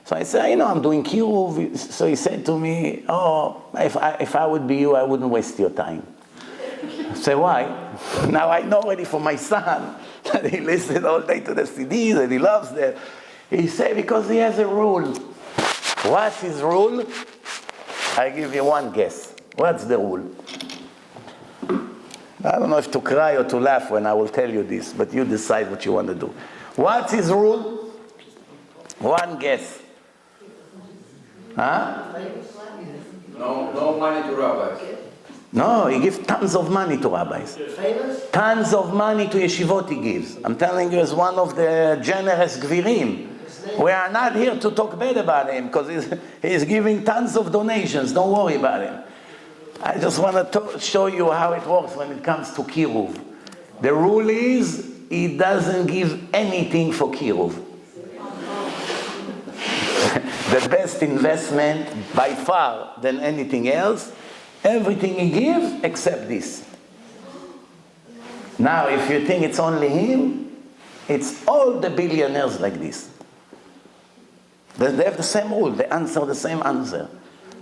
So I said, I'm doing kiruv. So he said to me, if I would be you, I wouldn't waste your time. I said, why? Now I know already for my son that he listens all day to the CDs and he loves them. He said, because he has a rule. What's his rule? I give you one guess. What's the rule? I don't know if to cry or to laugh when I will tell you this, but you decide what you want to do. What's his rule? One guess. Huh? No money to rabbis. No, he gives tons of money to rabbis. Tons of money to yeshivot he gives. I'm telling you, as one of the generous gvirim. We are not here to talk bad about him, because he's giving tons of donations. Don't worry about him. I just want to show you how it works when it comes to kiruv. The rule is, he doesn't give anything for kiruv. The best investment by far than anything else, everything he gives except this. Now, if you think it's only him, it's all the billionaires like this. They have the same rule, they answer the same answer.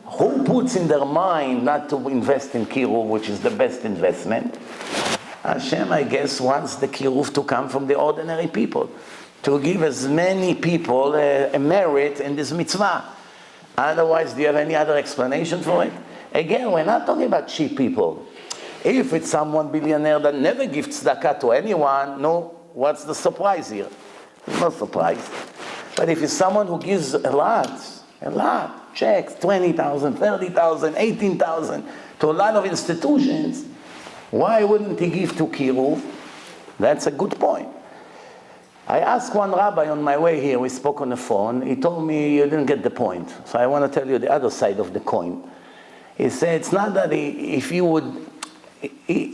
Who puts in their mind not to invest in kiruv, which is the best investment? Hashem, I guess, wants the kiruv to come from the ordinary people, to give as many people a merit in this mitzvah. Otherwise, do you have any other explanation for it? Again, we're not talking about cheap people. If it's someone billionaire that never gives tzedakah to anyone, no, what's the surprise here? There's no surprise. But if it's someone who gives a lot, checks, 20,000, 30,000, 18,000, to a lot of institutions, why wouldn't he give to Kiruv? That's a good point. I asked one rabbi on my way here, we spoke on the phone, he told me you didn't get the point. So I want to tell you the other side of the coin. He said it's not that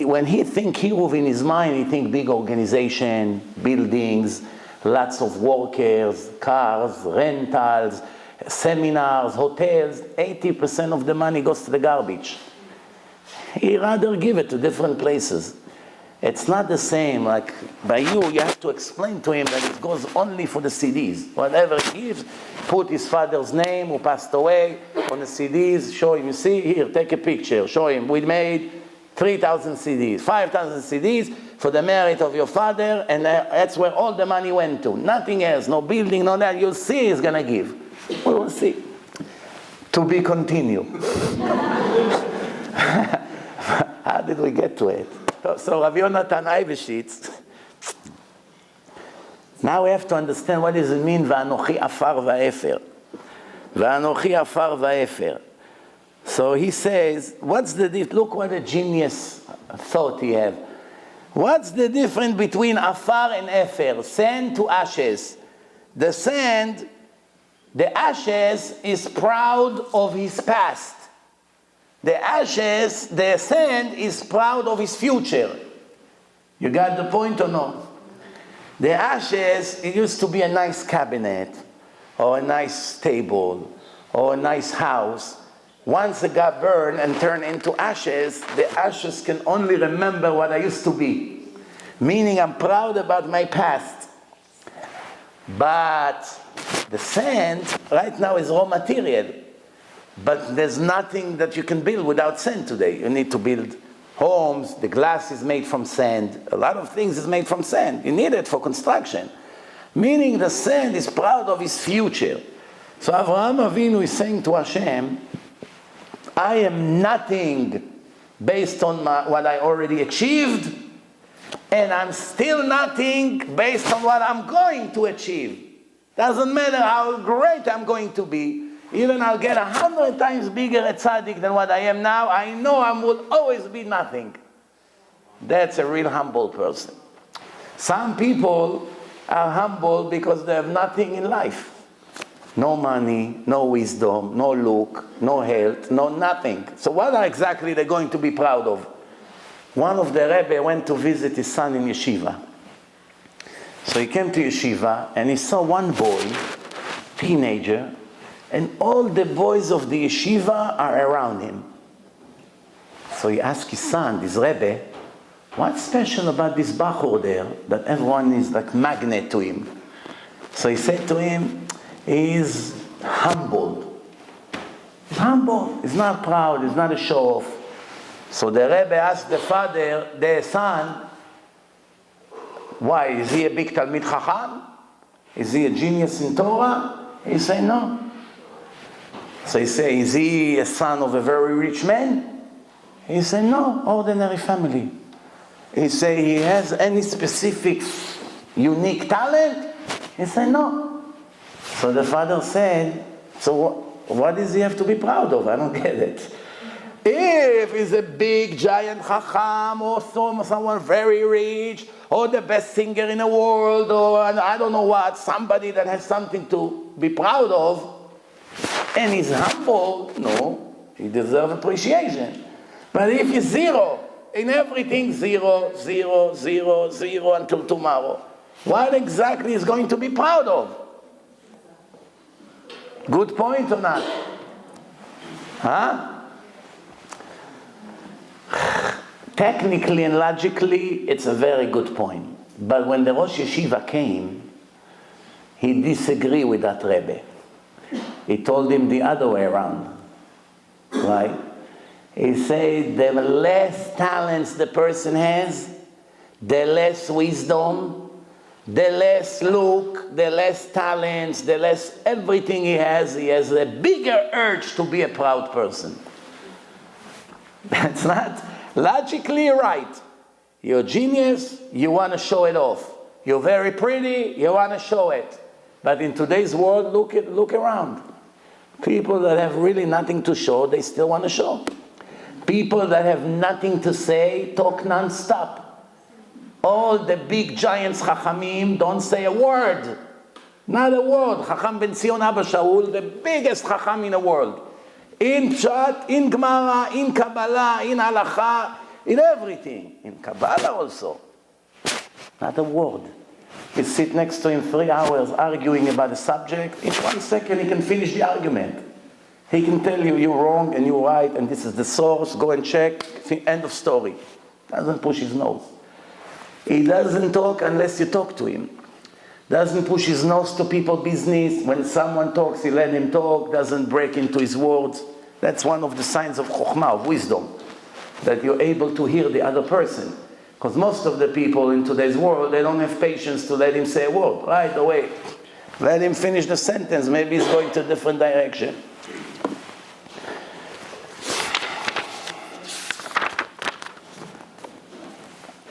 when he think Kiruv in his mind, he think big organization, buildings, lots of workers, cars, rentals, seminars, hotels. 80% of the money goes to the garbage. He rather give it to different places. It's not the same, like by you have to explain to him that it goes only for the CDs. Whatever he gives, put his father's name who passed away on the CDs, show him, you see, here, take a picture, show him, we made 3,000 CDs, 5,000 CDs for the merit of your father, and that's where all the money went to. Nothing else, no building, no that, you'll see he's going to give. We'll see. To be continued. How did we get to it? So Rav Yonatan Eibeshitz, now we have to understand what does it mean, Va'anochi afar va'efer. Va'anochi afar va'efer. So he says, look what a genius thought he had. What's the difference between afar and efer? Sand to ashes. The sand, the ashes is proud of his past. The ashes, the sand is proud of his future. You got the point or no? The ashes, it used to be a nice cabinet, or a nice table, or a nice house. Once it got burned and turned into ashes, the ashes can only remember what I used to be. Meaning I'm proud about my past. But the sand right now is raw material. But there's nothing that you can build without sand today. You need to build homes, the glass is made from sand. A lot of things is made from sand. You need it for construction. Meaning the sand is proud of his future. So Avraham Avinu is saying to Hashem, I am nothing based on what I already achieved, and I'm still nothing based on what I'm going to achieve. Doesn't matter how great I'm going to be. Even I'll get 100 times bigger a tzaddik than what I am now. I know I will always be nothing. That's a real humble person. Some people are humble because they have nothing in life. No money, no wisdom, no look, no health, no nothing. So what are exactly they going to be proud of? One of the Rebbe went to visit his son in yeshiva. So he came to yeshiva and he saw one boy, teenager, and all the boys of the yeshiva are around him. So he asked his son, this Rebbe, what's special about this Bachur there that everyone is like magnet to him? So he said to him, he's humble. He's humble. He's not proud. He's not a show-off. So the Rebbe asked the son, why? Is he a big Talmid Chacham? Is he a genius in Torah? He said, no. So he said, is he a son of a very rich man? He said, no, ordinary family. He said, he has any specific unique talent? He said, no. So the father said, so what does he have to be proud of? I don't get it. If he's a big giant chacham or someone very rich or the best singer in the world or I don't know what, somebody that has something to be proud of and he's humble, no, he deserves appreciation. But if he's zero, in everything zero, zero, zero, zero until tomorrow, what exactly is going to be proud of? Good point or not? Huh? Technically and logically, it's a very good point. But when the Rosh Yeshiva came, he disagreed with that Rebbe. He told him the other way around. Right? He said, the less talents the person has, the less wisdom, the less look, the less talents, the less everything he has a bigger urge to be a proud person. That's not, Logically right. You're a genius, you want to show it off. You're very pretty, you want to show it. But in today's world, look around. People that have really nothing to show, they still want to show. People that have nothing to say, talk non-stop. All the big giants, Chachamim, don't say a word. Not a word. Chacham ben Zion Abba Shaul, the biggest Chacham in the world. In Pshat, in Gemara, in Kabbalah, in Halacha, in everything. In Kabbalah also. Not a word. You sit next to him 3 hours arguing about a subject. In 1 second he can finish the argument. He can tell you you're wrong and you're right and this is the source. Go and check. End of story. Doesn't push his nose. He doesn't talk unless you talk to him. Doesn't push his nose to people's business. When someone talks, he let him talk. Doesn't break into his words. That's one of the signs of chokhmah, of wisdom. That you're able to hear the other person. Because most of the people in today's world, they don't have patience to let him say a word. Right away. Let him finish the sentence. Maybe he's going to a different direction.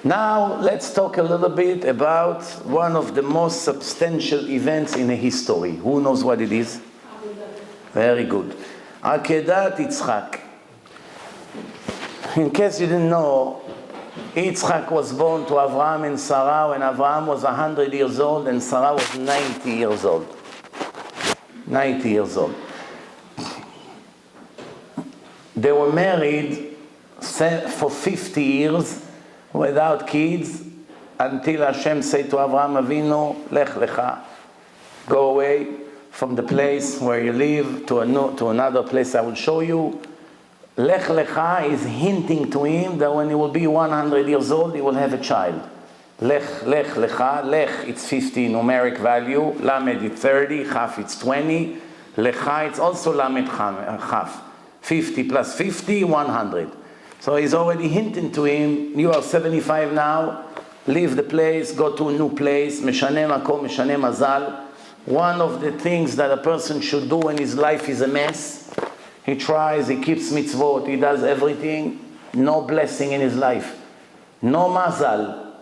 Now, let's talk a little bit about one of the most substantial events in the history. Who knows what it is? Very good. Akedat Yitzchak. In case you didn't know, Yitzchak was born to Avraham and Sarah when Avraham was 100 years old and Sarah was 90 years old. 90 years old. They were married for 50 years without kids until Hashem said to Avraham Avinu, Lech Lecha, go away from the place where you live to another place I will show you. Lech Lecha is hinting to him that when he will be 100 years old, he will have a child. Lech Lecha, Lech, it's 50 numeric value, Lamed, it's 30, Chaf, it's 20, Lecha, it's also Lamed Chaf. 50 plus 50, 100. So he's already hinting to him, you are 75 now, leave the place, go to a new place, Meshaneh Makom, Meshaneh Mazal. One of the things that a person should do when his life is a mess, he tries, he keeps mitzvot, he does everything, no blessing in his life, no mazal.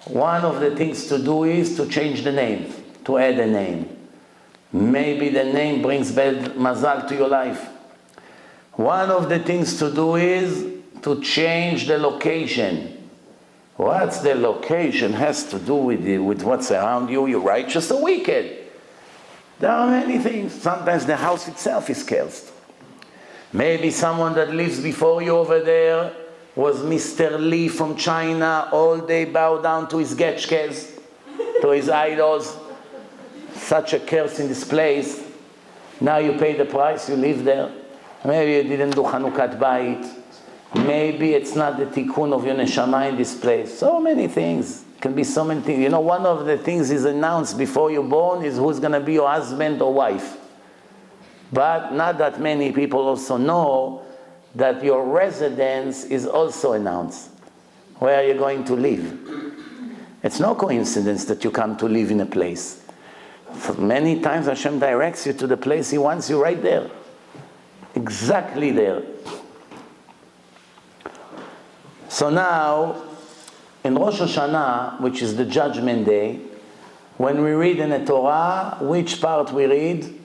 One of the things to do is to change the name, to add a name. Maybe the name brings bad mazal to your life. One of the things to do is to change the location. What's the location has to do with what's around you? You're righteous or wicked. There are many things. Sometimes the house itself is cursed. Maybe someone that lives before you over there was Mr. Lee from China, all day bow down to his getchkes, to his idols. Such a curse in this place. Now you pay the price, you live there. Maybe you didn't do Chanukat Bayit. Maybe it's not the tikkun of your neshama in this place. So many things. It can be so many things. You know, one of the things is announced before you're born is who's going to be your husband or wife. But not that many people also know that your residence is also announced. Where you're going to live. It's no coincidence that you come to live in a place. For many times Hashem directs you to the place He wants you right there. Exactly there. So now, in Rosh Hashanah, which is the Judgment Day, when we read in the Torah, which part we read?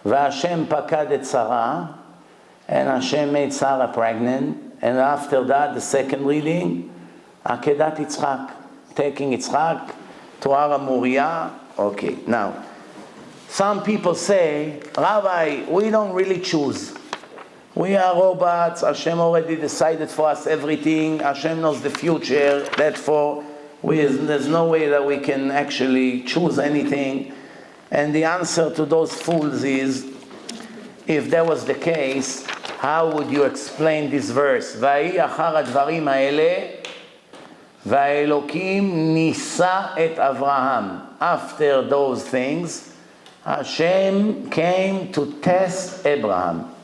V'Hashem pakad et Sarah, and Hashem made Sarah pregnant, and after that, the second reading, Akedat Yitzchak, taking Yitzchak to Har Moriah. Okay, now, some people say, Rabbi, we don't really choose. We are robots, Hashem already decided for us everything, Hashem knows the future, therefore there's no way that we can actually choose anything. And the answer to those fools is, if that was the case, how would you explain this verse? Vayi achar hadvarim haele, va'elokim nisa et Avraham. After those things, Hashem came to test Abraham.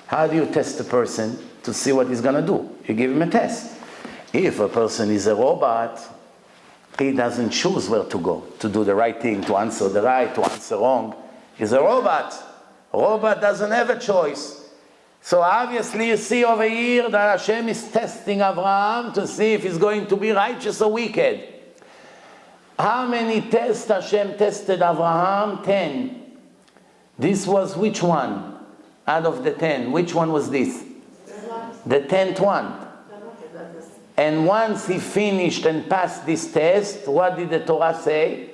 How do you test a person to see what he's going to do? You give him a test. If a person is a robot, he doesn't choose where to go, to do the right thing, to answer the right, to answer wrong. He's a robot. A robot doesn't have a choice. So obviously you see over here that Hashem is testing Abraham to see if he's going to be righteous or wicked. How many tests Hashem tested Abraham? 10. This was which one? Out of the 10, which one was this? The 10th one. And once he finished and passed this test, what did the Torah say?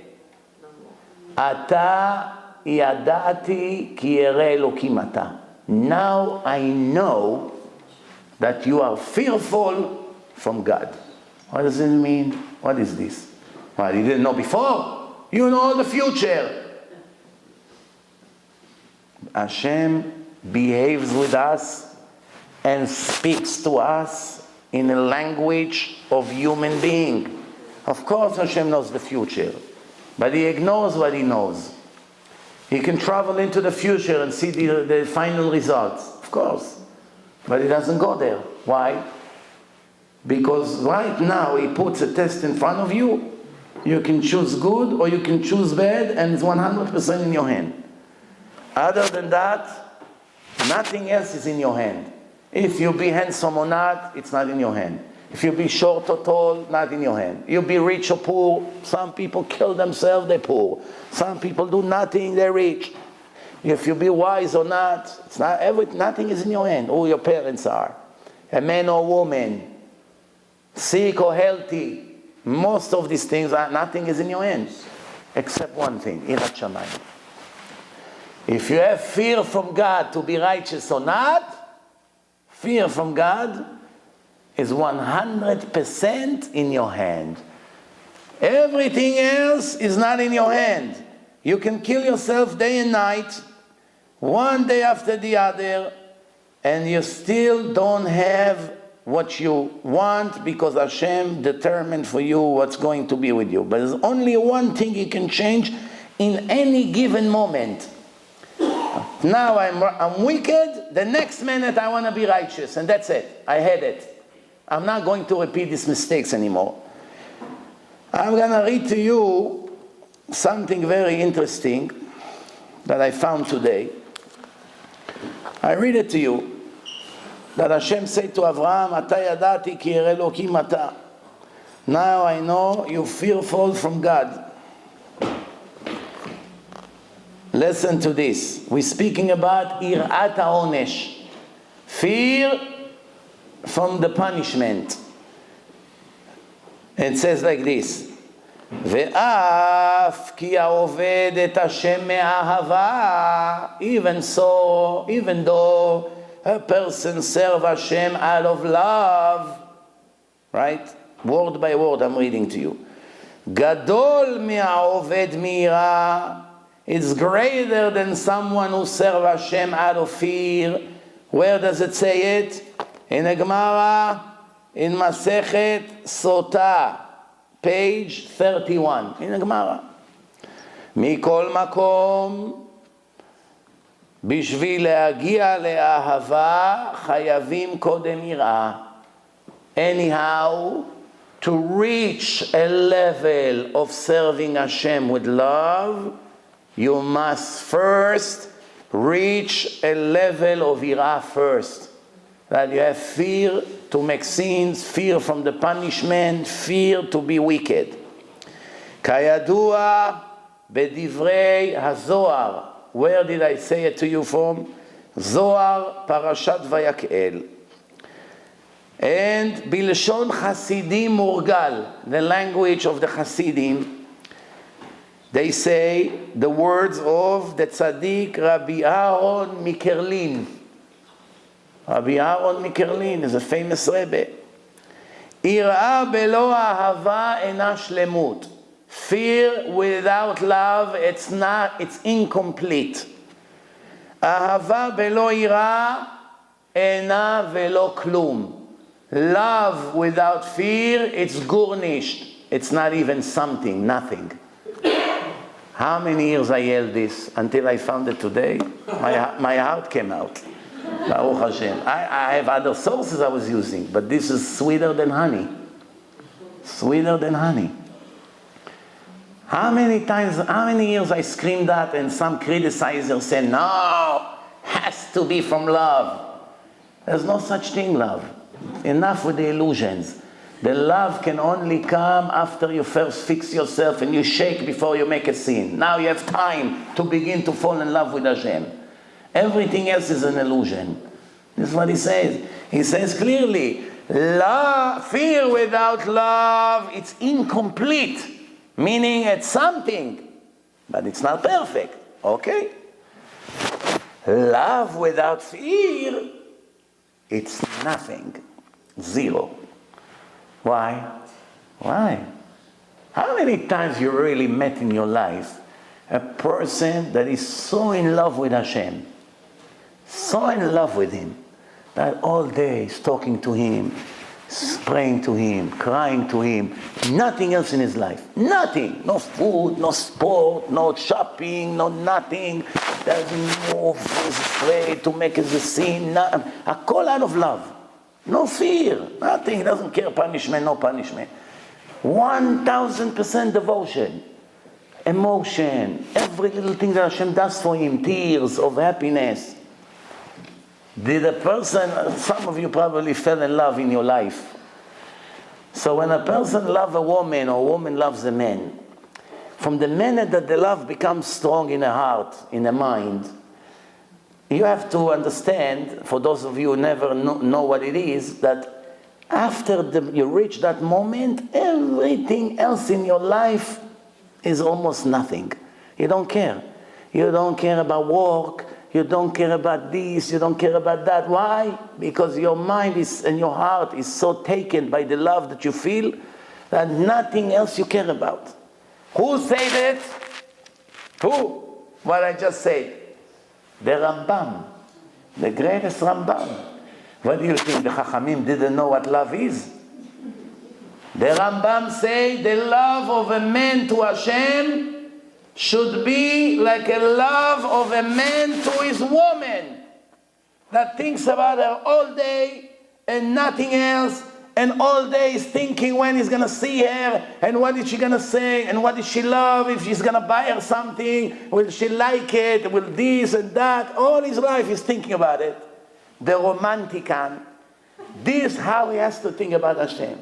Ata yadati ki yireh Elokim ata. Now I know that you are fearful from God. What does it mean? What is this? Well, you didn't know before. You know the future. Hashem behaves with us and speaks to us in a language of human being. Of course Hashem knows the future, but he ignores what he knows. He can travel into the future and see the final results, of course, but he doesn't go there. Why? Because right now he puts a test in front of you. You can choose good or you can choose bad, and it's 100% in your hand. Other than that, nothing else is in your hand. If you be handsome or not, it's not in your hand. If you be short or tall, not in your hand. You be rich or poor. Some people kill themselves, they're poor. Some people do nothing, they're rich. If you be wise or not, it's not nothing is in your hand. Who your parents are, a man or woman, sick or healthy. Most of these things, nothing is in your hands, except one thing, Yirat Shamayim. If you have fear from God to be righteous or not, fear from God is 100% in your hand. Everything else is not in your hand. You can kill yourself day and night, one day after the other, and you still don't have what you want, because Hashem determined for you what's going to be with you. But there's only one thing He can change in any given moment. Now I'm wicked, the next minute I want to be righteous, and that's it. I had it. I'm not going to repeat these mistakes anymore. I'm going to read to you something very interesting that I found today. I read it to you. That Hashem said to Avraham, Ata yadati ki yireh Elokim ata. Now I know you're fearful from God. Listen to this. We're speaking about Irat ha'onesh. Fear from the punishment. It says like this. Ve'af ki ha'oved et Hashem me'ahava. Even so, even though a person serve Hashem out of love, right? Word by word I'm reading to you. Gadol me'aoved mi'ira. It's greater than someone who serve Hashem out of fear. Where does it say it? In a Gemara, in Masechet Sota, page 31. In a Gemara. Mikol makom. בשביל להגיע לאהבה חייבים קודם יראה. Anyhow, to reach a level of serving Hashem with love, you must first reach a level of yirah first. That you have fear to make sins, fear from the punishment, fear to be wicked. כידוע בדברי הזוהר. Where did I say it to you from? Zohar, Parashat Vayakel. And Bilshon Hasidim Murgal, the language of the Hasidim, they say the words of the Tzaddik Rabbi Aaron Mikerlin. Rabbi Aaron Mikerlin is a famous Rebbe. Ir'a belo ahava ena shlemut. Fear without love, it's incomplete. Ahava belo ira, ena velo klum. Love without fear, it's gurnished. It's not even something, nothing. How many years I yelled this until I found it today? My heart came out. Baruch Hashem. I have other sources I was using, but this is sweeter than honey. Sweeter than honey. How many times, how many years I screamed that, and some criticizer said, no, has to be from love. There's no such thing, love. Enough with the illusions. The love can only come after you first fix yourself and you shake before you make a scene. Now you have time to begin to fall in love with Hashem. Everything else is an illusion. This is what he says. He says clearly, love, fear without love, it's incomplete. Meaning it's something, but it's not perfect. Okay? Love without fear, it's nothing. Zero. Why? Why? How many times you really met in your life a person that is so in love with Hashem, so in love with Him, that all day is talking to Him, praying to Him, crying to Him, nothing else in his life. Nothing. No food, no sport, no shopping, no nothing. Doesn't move, he's afraid to make a scene. A call out of love. No fear, nothing. He doesn't care, punishment, no punishment. 1000% devotion, emotion, every little thing that Hashem does for him, tears of happiness. Did a person, some of you probably fell in love in your life. So when a person loves a woman or a woman loves a man, from the minute that the love becomes strong in the heart, in the mind, you have to understand, for those of you who never know what it is, that after you reach that moment, everything else in your life is almost nothing. You don't care. You don't care about work. You don't care about this. You don't care about that. Why? Because your mind is and your heart is so taken by the love that you feel that nothing else you care about. Who said it? Who? What I just said. The Rambam, the greatest Rambam. What do you think? The Chachamim didn't know what love is? The Rambam say the love of a man to Hashem should be like a love of a man to his woman that thinks about her all day and nothing else, and all day is thinking when he's going to see her, and what is she going to say, and what does she love, if she's going to buy her something, will she like it, will this and that. All his life he's thinking about it. The romantican. This is how he has to think about Hashem.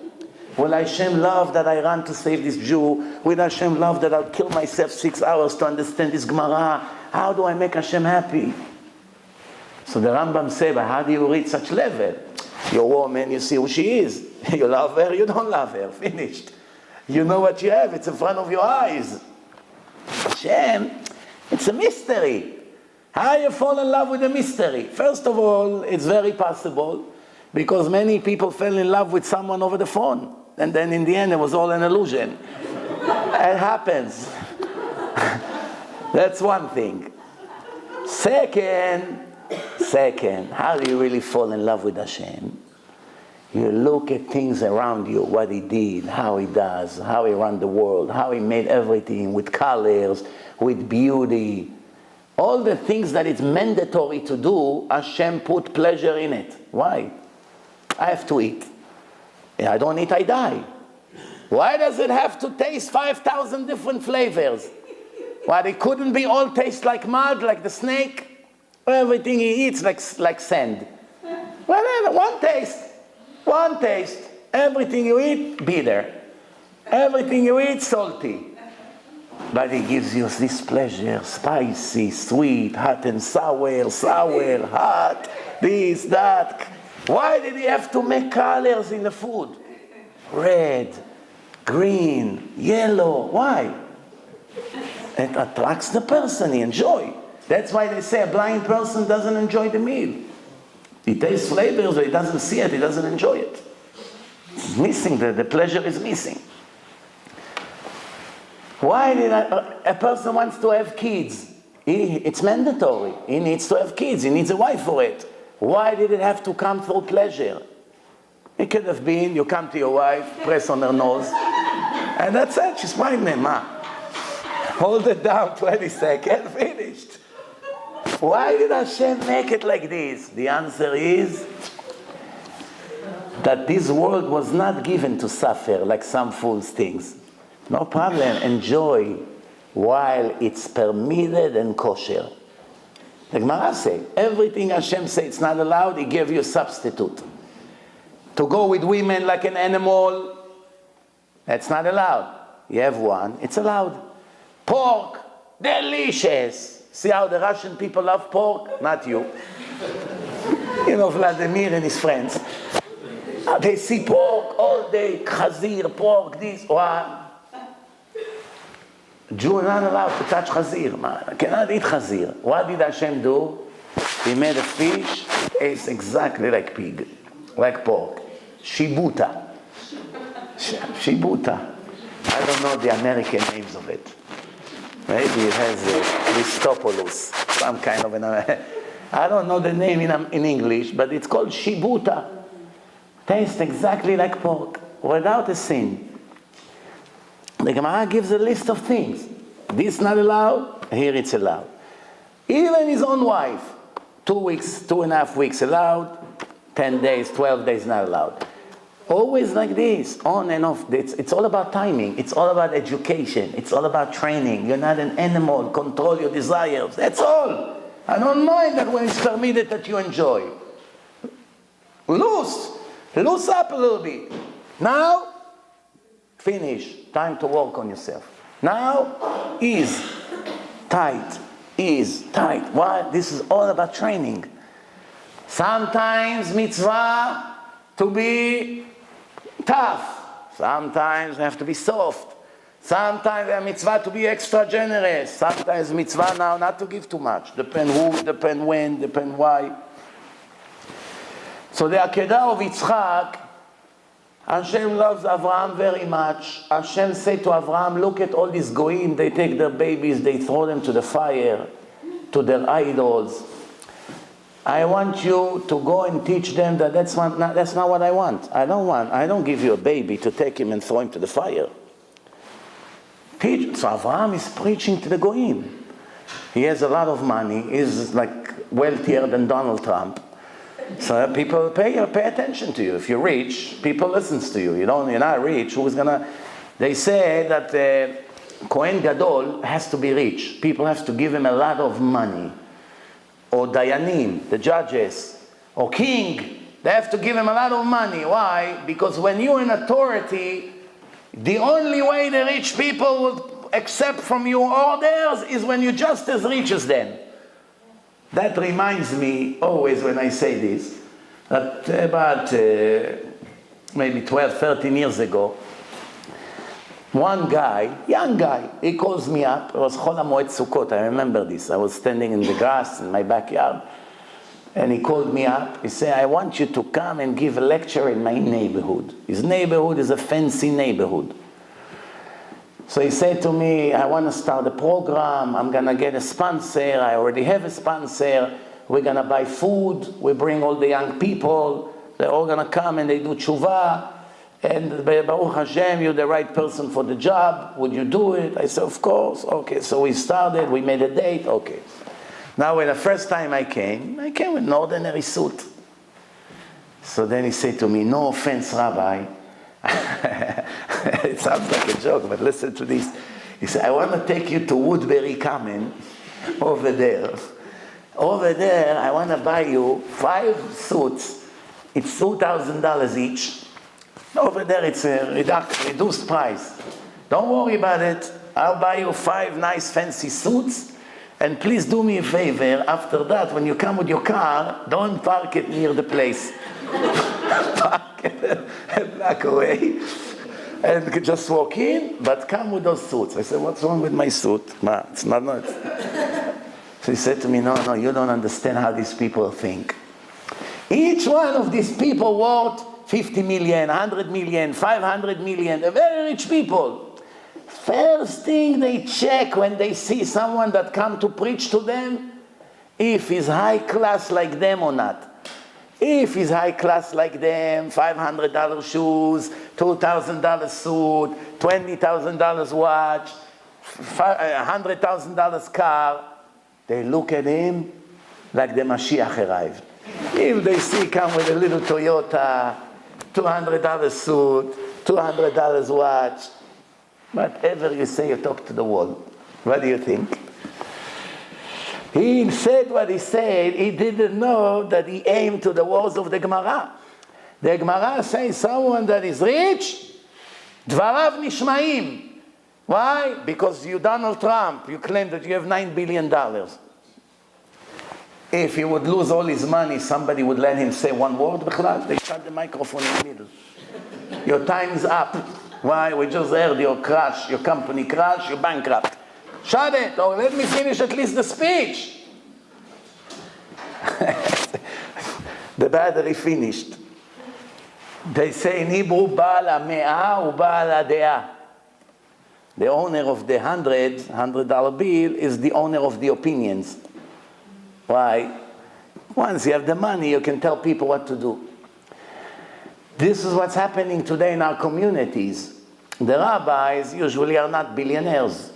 Will Hashem love that I run to save this Jew? Will Hashem love that I'll kill myself 6 hours to understand this Gemara? How do I make Hashem happy? So the Rambam said, but how do you reach such level? Your woman, you see who she is. You love her, you don't love her. Finished. You know what you have, it's in front of your eyes. Hashem, it's a mystery. How you fall in love with a mystery? First of all, it's very possible because many people fell in love with someone over the phone. And then in the end, it was all an illusion. It happens. That's one thing. Second, how do you really fall in love with Hashem? You look at things around you, what He did, how He does, how He ran the world, how He made everything with colors, with beauty. All the things that it's mandatory to do, Hashem put pleasure in it. Why? I have to eat. If I don't eat, I die. Why does it have to taste 5,000 different flavors? Why, it couldn't be all taste like mud, like the snake? Everything he eats like sand. Whatever, one taste. Everything you eat, bitter. Everything you eat, salty. But He gives you this pleasure, spicy, sweet, hot and sour, hot, this, that. Why did He have to make colors in the food? Red, green, yellow. Why? It attracts the person, he enjoys. That's why they say a blind person doesn't enjoy the meal. He tastes flavors, but he doesn't see it, he doesn't enjoy it. It's missing, the pleasure is missing. Why did a person wants to have kids? It's mandatory. He needs to have kids, he needs a wife for it. Why did it have to come through pleasure? It could have been, you come to your wife, press on her nose, and that's it, she's pregnant, ma. Hold it down 20 seconds, finished. Why did Hashem make it like this? The answer is that this world was not given to suffer like some fools think. No problem, enjoy while it's permitted and kosher. The Gemara say, everything Hashem say it's not allowed, He gave you a substitute. To go with women like an animal, that's not allowed. You have one, it's allowed. Pork, delicious. See how the Russian people love pork? Not you. You know, Vladimir and his friends. They see pork all day, chazir, pork, this, what? Jew is not allowed to touch chazir. Man, cannot eat chazir. What did Hashem do? He made a fish, tastes exactly like pig, like pork. Shibuta. Shibuta. I don't know the American names of it. Maybe it has Christopoulos, some kind of an... I don't know the name in English, but it's called Shibuta. Tastes exactly like pork, without a sin. The Gemara gives a list of things. This not allowed, here it's allowed. Even his own wife, 2 weeks, 2.5 weeks allowed, 10 days, 12 days not allowed. Always like this, on and off. It's all about timing. It's all about education. It's all about training. You're not an animal. Control your desires. That's all. I don't mind that when it's permitted that you enjoy. Loose up a little bit. Now, finish. Time to work on yourself. Now, ease. Tight. Ease. Tight. Why? This is all about training. Sometimes mitzvah to be tough. Sometimes you have to be soft. Sometimes a mitzvah to be extra generous. Sometimes mitzvah now not to give too much. Depend who, depend when, depend why. So the Akedah of Yitzchak, Hashem loves Avraham very much. Hashem said to Avraham, look at all these goyim, they take their babies, they throw them to the fire, to their idols. I want you to go and teach them that that's not what I want. I don't give you a baby to take him and throw him to the fire. So Avraham is preaching to the goyim. He has a lot of money. He's like wealthier than Donald Trump. So people pay attention to you. If you're rich, people listen to you. You're not rich. Who's gonna? They say that Kohen Gadol has to be rich. People have to give him a lot of money. Or Dayanim, the judges, or king, they have to give him a lot of money. Why? Because when you're in authority, the only way the rich people will accept from you orders is when you're just as rich as them. That reminds me always when I say this, that about maybe 12, 13 years ago, one guy, young guy, he calls me up. It was Chol HaMoed Sukkot, I remember this. I was standing in the grass in my backyard, and he called me up. He said, I want you to come and give a lecture in my neighborhood. His neighborhood is a fancy neighborhood. So he said to me, I want to start a program. I'm going to get a sponsor. I already have a sponsor. We're going to buy food. We bring all the young people. They're all going to come and they do tshuva. And Baruch Hashem, you're the right person for the job. Would you do it? I said, of course. Okay, so we started. We made a date. Okay. Now, when the first time I came with an ordinary suit. So then he said to me, no offense, Rabbi. It sounds like a joke, but listen to this. He said, I want to take you to Woodbury Common over there. Over there, I want to buy you 5 suits. It's $2,000 each. Over there, it's a reduced price. Don't worry about it. I'll buy you 5 nice fancy suits. And please do me a favor. After that, when you come with your car, don't park it near the place. Park it a block away. And just walk in, but come with those suits. I said, what's wrong with my suit? Ma, it's not. So he said to me, no, you don't understand how these people think. Each one of these people worth 50 million, 100 million, 500 million. They're very rich people. First thing they check when they see someone that come to preach to them, if he's high class like them or not. If he's high class like them, $500 shoes, $2,000 suit, $20,000 watch, $100,000 car, they look at him like the Mashiach arrived. If they see come with a little Toyota, $200 suit, $200 watch, whatever you say, you talk to the wall. What do you think? He said what he said. He didn't know that he aimed to the words of the Gemara. The Gemara says someone that is rich, dvarav nishmaim. Why? Because you, Donald Trump, you claim that you have $9 billion. If he would lose all his money, somebody would let him say one word, they shut the microphone in the middle. Your time is up. Why? We just heard your crash, your company crash, you're bankrupt. Shut it, or let me finish at least the speech. The battery finished. They say in Hebrew, Baal HaMe'ah u Baal HaDe'ah. The owner of the $100 bill is the owner of the opinions. Why? Once you have the money, you can tell people what to do. This is what's happening today in our communities. The rabbis usually are not billionaires.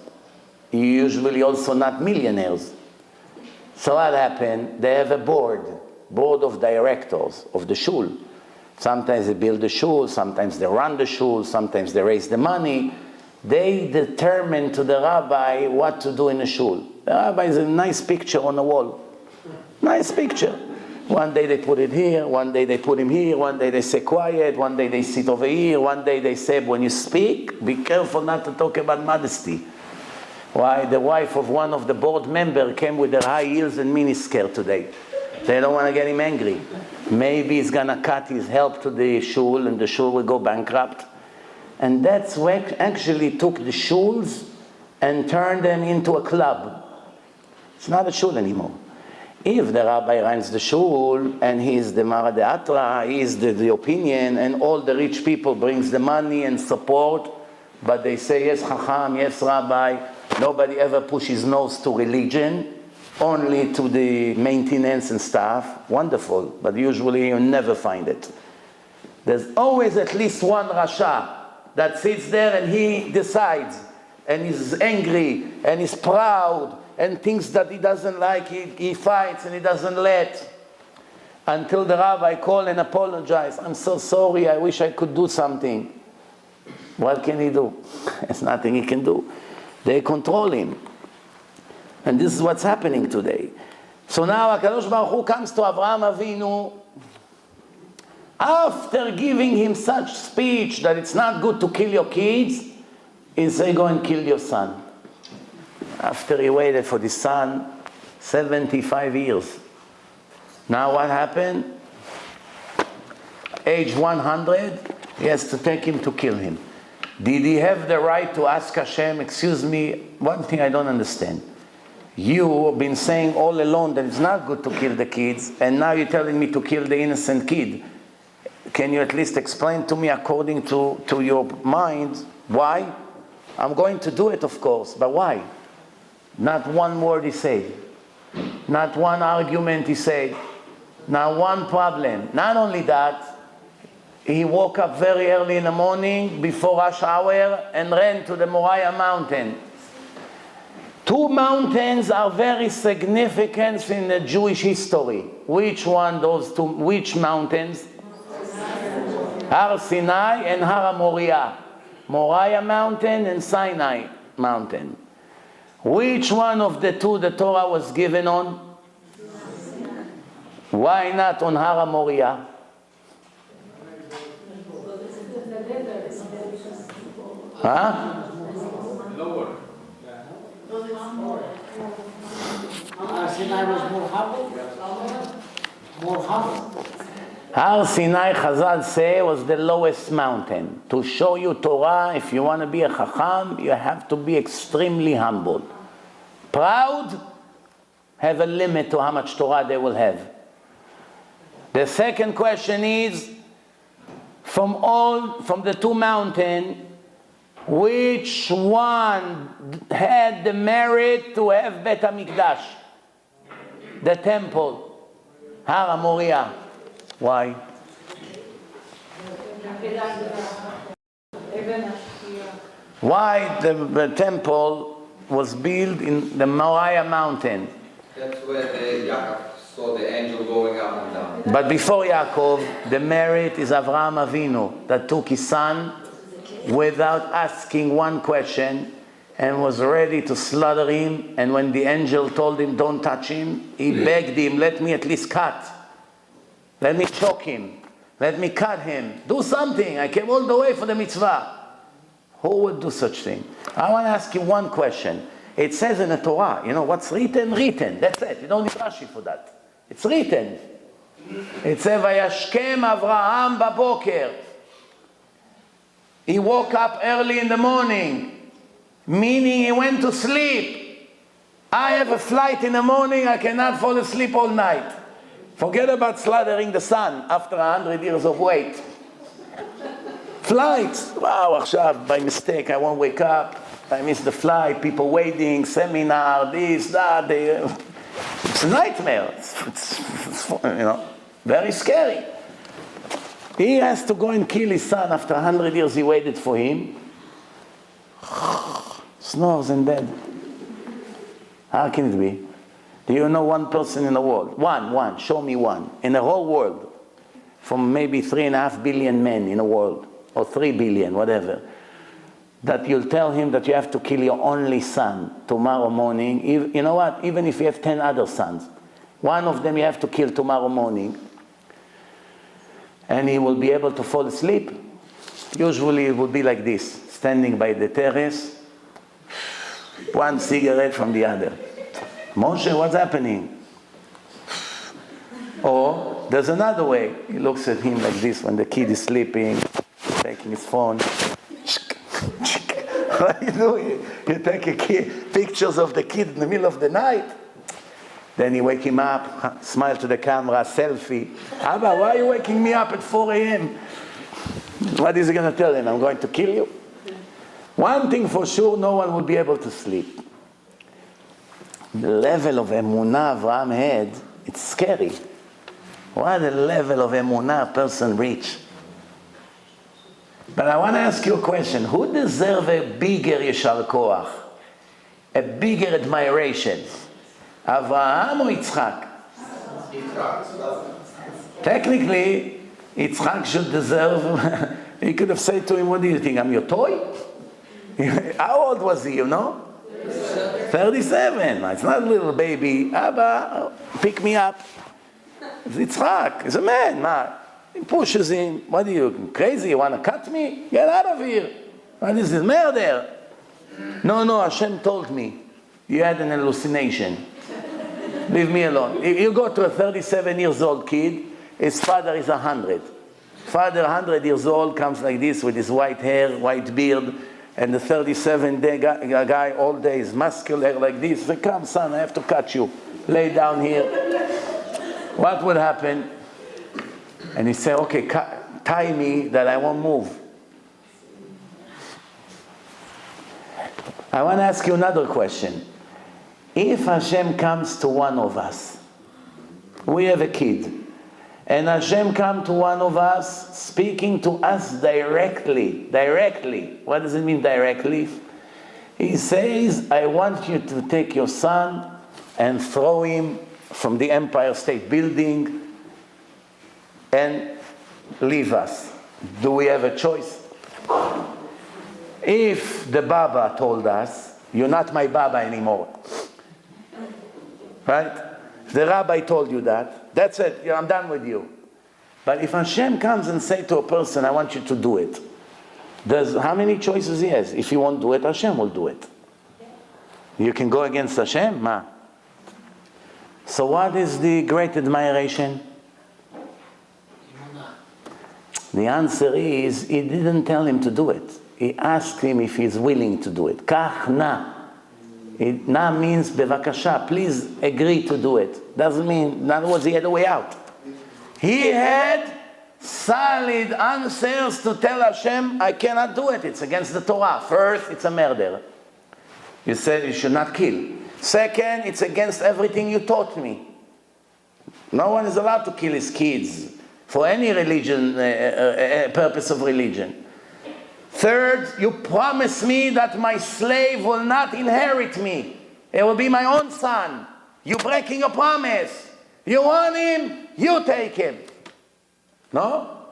Usually also not millionaires. So what happened? They have a board of directors of the shul. Sometimes they build the shul, sometimes they run the shul, sometimes they raise the money. They determine to the rabbi what to do in the shul. The rabbi is a nice picture on the wall. Nice picture. One day they put it here, one day they put him here, one day they say quiet, one day they sit over here, one day they say when you speak, be careful not to talk about modesty. Why? The wife of one of the board members came with her high heels and miniskirt today. They don't want to get him angry. Maybe he's going to cut his help to the shul and the shul will go bankrupt. And that's what actually took the shuls and turned them into a club. It's not a shul anymore. If the rabbi runs the shul and he's the Mara De'atra, he's the opinion, and all the rich people brings the money and support, but they say, yes, Chacham, yes, Rabbi, nobody ever pushes nose to religion, only to the maintenance and stuff. Wonderful, but usually you never find it. There's always at least one Rasha that sits there and he decides, and he's angry, and he's proud, and things that he doesn't like, he fights and he doesn't let. Until the rabbi call and apologize. I'm so sorry, I wish I could do something. What can he do? There's nothing he can do. They control him. And this is what's happening today. So now HaKadosh Baruch Hu comes to Avraham Avinu after giving him such speech that it's not good to kill your kids. He says, go and kill your son. After he waited for the son 75 years. Now what happened? Age 100, he has to take him to kill him. Did he have the right to ask Hashem, excuse me, one thing I don't understand. You have been saying all along that it's not good to kill the kids, and now you're telling me to kill the innocent kid. Can you at least explain to me according to your mind why? I'm going to do it, of course, but why? Not one word he said. Not one argument he said. Not one problem. Not only that, he woke up very early in the morning before rush hour and ran to the Moriah mountain. Two mountains are very significant in the Jewish history. Which one, those two, which mountains? Har Sinai and Har Moriah. Moriah mountain and Sinai mountain. Which one of the two the Torah was given on? Why not on Har Moriah? Huh? Lower. Sinai was more humble. More humble. Har Sinai, Chazal say, was the lowest mountain. To show you Torah, if you want to be a Chacham, you have to be extremely humble. Proud, have a limit to how much Torah they will have. The second question is, from the two mountains, which one had the merit to have Bet HaMikdash? The temple. Har Moriah. Why? Why the temple was built in the Moriah mountain? That's where Yaakov saw the angel going up and down. But before Yaakov, the merit is Avraham Avinu that took his son without asking one question. and was ready to slaughter him. And when the angel told him, don't touch him, he begged him, let me at least cut. Let me choke him. Let me cut him. Do something. I came all the way for the mitzvah. Who would do such thing? I want to ask you one question. It says in the Torah, you know, what's written? Written. That's it. You don't need Rashi for that. It's written. It says, Vayashkem Avraham baboker. He woke up early in the morning, meaning he went to sleep. I have a flight in the morning, I cannot fall asleep all night. Forget about slaughtering the sun after 100 years of wait. Flights. Wow, עכשיו, by mistake, I won't wake up. I miss the flight, people waiting, seminar, this, that. It's a nightmare. It's, you know, very scary. He has to go and kill his son after 100 years he waited for him. Snores and dead. How can it be? Do you know one person in the world? One. Show me one. In the whole world. From maybe 3.5 billion men in the world. Or 3 billion, whatever. That you'll tell him that you have to kill your only son tomorrow morning. You know what? Even if you have 10 other sons. One of them you have to kill tomorrow morning. And he will be able to fall asleep. Usually it will be like this. Standing by the terrace. One cigarette from the other. Moshe, what's happening? Or there's another way. He looks at him like this when the kid is sleeping, taking his phone. What are you doing? You take pictures of the kid in the middle of the night. Then you wake him up, smile to the camera, selfie. Abba, why are you waking me up at 4 a.m.? What is he going to tell him? I'm going to kill you? One thing for sure, no one will be able to sleep. The level of emunah Avraham had, it's scary. What a level of emunah a person reach. But I want to ask you a question. Who deserves a bigger yeshar koach? A bigger admiration? Avraham or Yitzchak? Technically, Yitzchak should deserve, he could have said to him, what do you think, I'm your toy? How old was he, you know? 37. It's not a little baby. Abba, pick me up. It's Yitzchak. He's a man. He pushes him. What are you, crazy? You want to cut me? Get out of here. What is this, murder? No, Hashem told me. You had an hallucination. Leave me alone. You go to a 37 years old kid, his father is 100. Father, 100 years old, comes like this with his white hair, white beard, and the 37-day guy all day is muscular like this. He said, come son, I have to cut you. Lay down here. What would happen? And he said, okay, tie me that I won't move. I want to ask you another question. If Hashem comes to one of us, we have a kid, and Hashem comes to one of us speaking to us directly. What does it mean directly? He says, I want you to take your son and throw him from the Empire State Building and leave us. Do we have a choice? If the Baba told us, you're not my Baba anymore. Right? The rabbi told you that. That's it. I'm done with you. But if Hashem comes and say to a person, I want you to do it. How many choices he has? If you won't do it, Hashem will do it. You can go against Hashem? Ma. So what is the great admiration? The answer is, he didn't tell him to do it. He asked him if he's willing to do it. Kach na. Na means bevakasha, please agree to do it. Doesn't mean, in other words, he had a way out. He had solid answers to tell Hashem, I cannot do it. It's against the Torah. First, it's a murder. You said you should not kill. Second, it's against everything you taught me. No one is allowed to kill his kids for any religion, purpose of religion. Third, you promise me that my slave will not inherit me. It will be my own son. You're breaking a promise. You want him, you take him. No?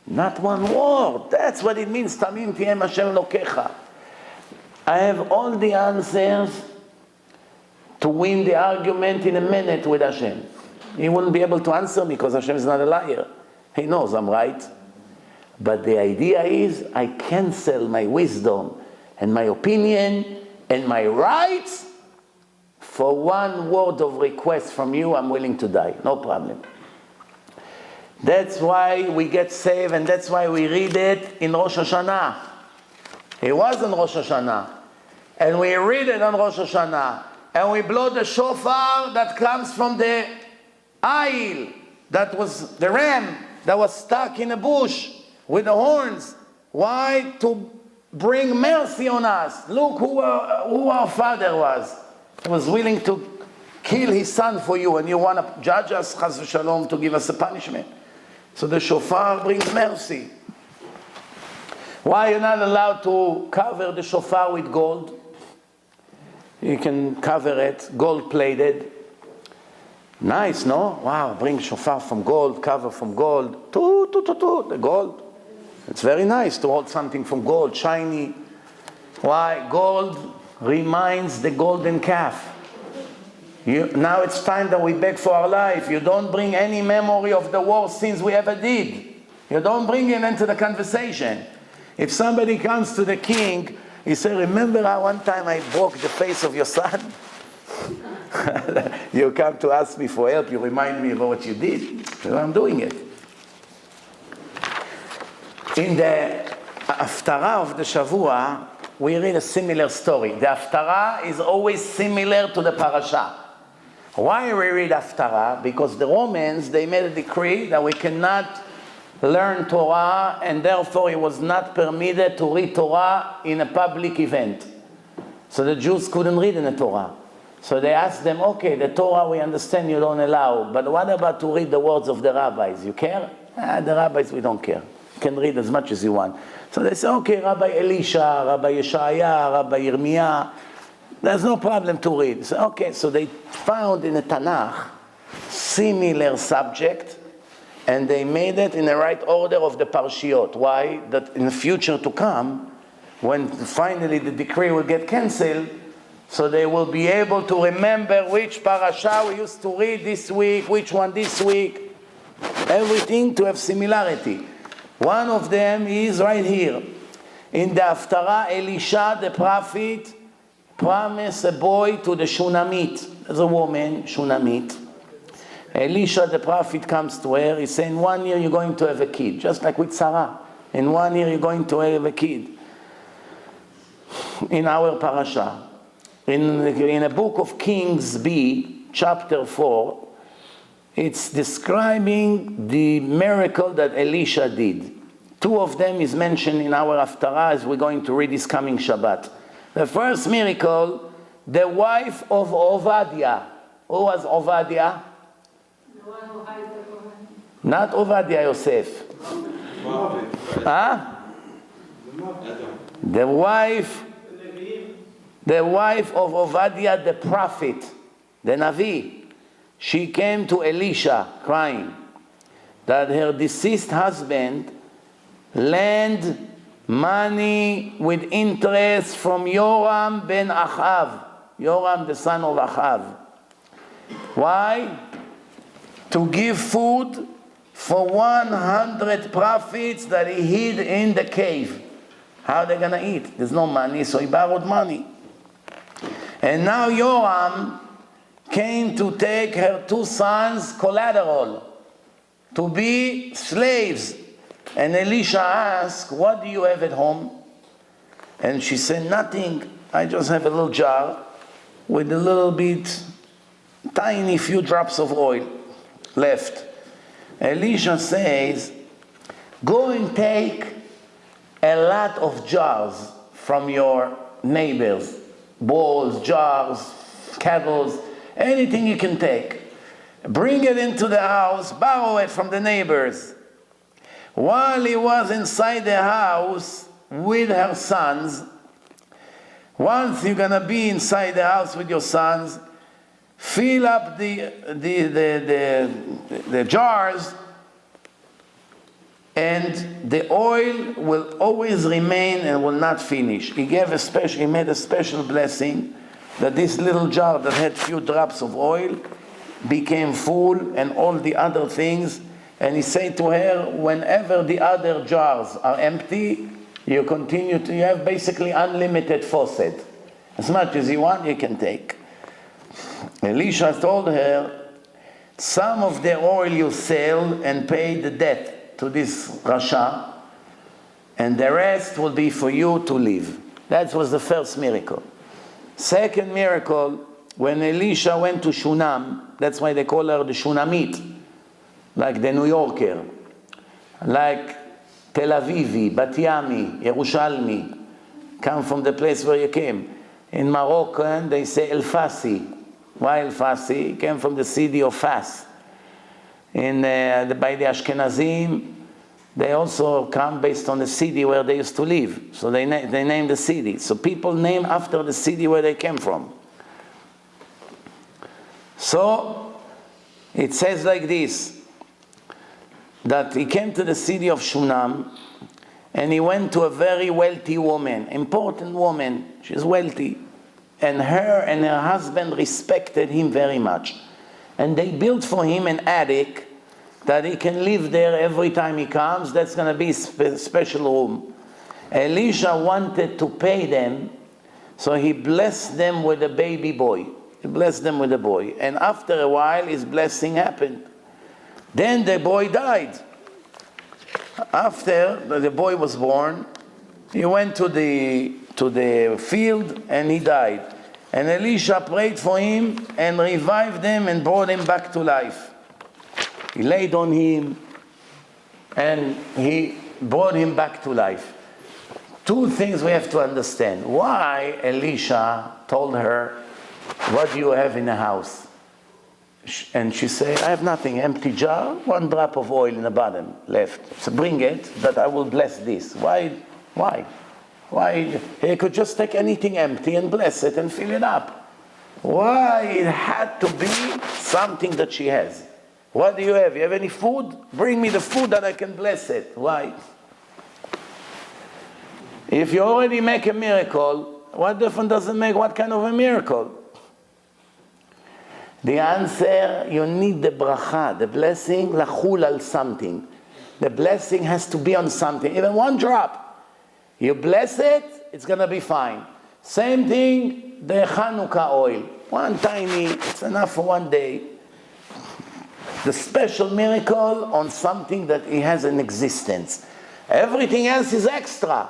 Not one word. That's what it means. Tamim tiem Hashem lokecha. I have all the answers to win the argument in a minute with Hashem. He wouldn't be able to answer me because Hashem is not a liar. He knows I'm right. But the idea is I cancel my wisdom and my opinion and my rights for one word of request from you. I'm willing to die. No problem. That's why we get saved, and that's why we read it in Rosh Hashanah. It was in Rosh Hashanah. And we read it on Rosh Hashanah. And we blow the shofar that comes from the aisle. That was the ram that was stuck in a bush with the horns. Why? To bring mercy on us. Look who our father was. He was willing to kill his son for you, and you want to judge us, chas v'shalom, to give us a punishment. So the shofar brings mercy. Why are you not allowed to cover the shofar with gold? You can cover it, gold-plated. Nice, no? Wow, bring shofar from gold, cover from gold. The gold. It's very nice to hold something from gold, shiny. Why? Gold reminds the golden calf. Now it's time that we beg for our life. You don't bring any memory of the worst sins we ever did. You don't bring it into the conversation. If somebody comes to the king, he says, remember how one time I broke the face of your son? You come to ask me for help, you remind me of what you did. So I'm doing it. In the Haftarah of the Shavua, we read a similar story. The Haftarah is always similar to the Parasha. Why we read Haftarah? Because the Romans, they made a decree that we cannot learn Torah, and therefore it was not permitted to read Torah in a public event. So the Jews couldn't read in the Torah. So they asked them, okay, the Torah we understand you don't allow, but what about to read the words of the rabbis? You care? The rabbis, we don't care. You can read as much as you want. So they say, okay, Rabbi Elisha, Rabbi Yeshaya, Rabbi Yirmiyah, there's no problem to read. So, okay, so they found in the Tanakh similar subject, and they made it in the right order of the Parshiot. Why? That in the future to come, when finally the decree will get cancelled, so they will be able to remember which parasha we used to read this week, which one this week, everything to have similarity. One of them is right here. In the Haftarah, Elisha, the prophet, promised a boy to the Shunammite. There's a woman, Shunammite. Elisha, the prophet, comes to her. He's saying, 1 year you're going to have a kid, just like with Sarah. In 1 year you're going to have a kid. In our parasha. In a book of Kings B, chapter 4, it's describing the miracle that Elisha did. 2 of them is mentioned in our Haftarah as we're going to read this coming Shabbat. The first miracle, the wife of Obadiah. Who was Obadiah? The one who hides the Kohen. Not Obadiah Yosef. Huh? The wife of Obadiah the prophet, the Navi. She came to Elisha crying that her deceased husband lent money with interest from Yoram ben Achav. Yoram, the son of Achav. Why? To give food for 100 prophets that he hid in the cave. How are they going to eat? There's no money, so he borrowed money. And now Yoram came to take her 2 sons collateral, to be slaves. And Elisha asked, what do you have at home? And she said, nothing. I just have a little jar with a little bit, tiny few drops of oil left. Elisha says, go and take a lot of jars from your neighbors. Bowls, jars, kettles, anything you can take. Bring it into the house, borrow it from the neighbors. While he was inside the house with her sons, once you're going to be inside the house with your sons, fill up the jars and the oil will always remain and will not finish. He made a special blessing that this little jar that had few drops of oil became full, and all the other things. And he said to her, whenever the other jars are empty, you have basically unlimited faucet. As much as you want, you can take. Elisha told her, some of the oil you sell and pay the debt to this Rasha, and the rest will be for you to live. That was the first miracle. Second miracle, when Elisha went to Shunam, that's why they call her the Shunamite, like the New Yorker, like Tel Avivi, Bat Yami, Yerushalmi, come from the place where you came. In Moroccan, they say El Fassi. Why El Fassi? He came from the city of Fas. By the Ashkenazim, they also come based on the city where they used to live. So they name the city. So people name after the city where they came from. So it says like this, that he came to the city of Shunam, and he went to a very wealthy woman, important woman. She's wealthy. And her and her husband respected him very much. And they built for him an attic that he can live there every time he comes. That's going to be a special room. Elisha wanted to pay them, so he blessed them with a baby boy. He blessed them with a boy. And after a while, his blessing happened. Then the boy died. After the boy was born, he went to the field and he died. And Elisha prayed for him and revived him and brought him back to life. He laid on him and he brought him back to life. Two things we have to understand. Why Elisha told her, what do you have in the house? And she said, I have nothing, empty jar, one drop of oil in the bottom left. So bring it, that I will bless this. Why? He could just take anything empty and bless it and fill it up. Why it had to be something that she has? What do you have? You have any food? Bring me the food that I can bless it. Why? If you already make a miracle, what difference does it make? What kind of a miracle? The answer, you need the bracha, the blessing, lachul al something. The blessing has to be on something, even one drop. You bless it, it's going to be fine. Same thing, the Hanukkah oil. One tiny, it's enough for one day. The special miracle on something that it has an existence. Everything else is extra.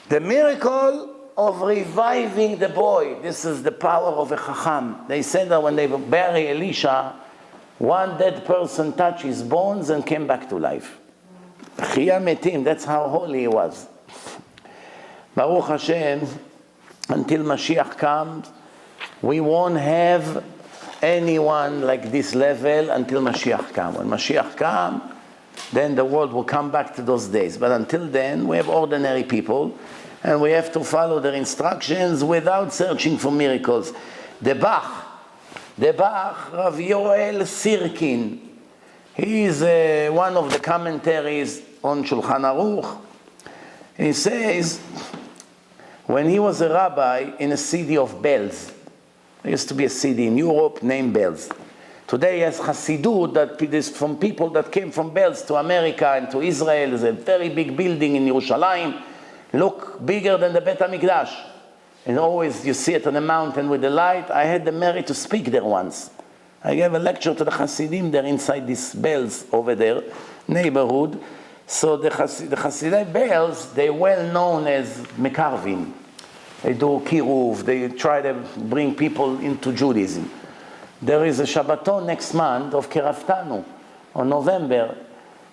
The miracle of reviving the boy. This is the power of a chacham. They said that when they bury Elisha, one dead person touched his bones and came back to life. Chiyah metim, that's how holy he was. Baruch Hashem, until Mashiach comes, we won't have anyone like this level until Mashiach comes. When Mashiach comes, then the world will come back to those days. But until then, we have ordinary people, and we have to follow their instructions without searching for miracles. The Bach, Rav Yoel Sirkin, he is one of the commentaries on Shulchan Aruch. He says, when he was a rabbi in a city of Belz, there used to be a city in Europe named Belz. Today, as Hasidut, that is from people that came from Belz to America and to Israel. There's a very big building in Yerushalayim, look bigger than the Bet HaMikdash. And always you see it on a mountain with the light. I had the merit to speak there once. I gave a lecture to the Hasidim there inside this Belz over there, neighborhood. So the Hasidim Belz, they're well known as Mekarvim. They do kiruv, they try to bring people into Judaism. There is a Shabbaton next month of Keraftanu on November.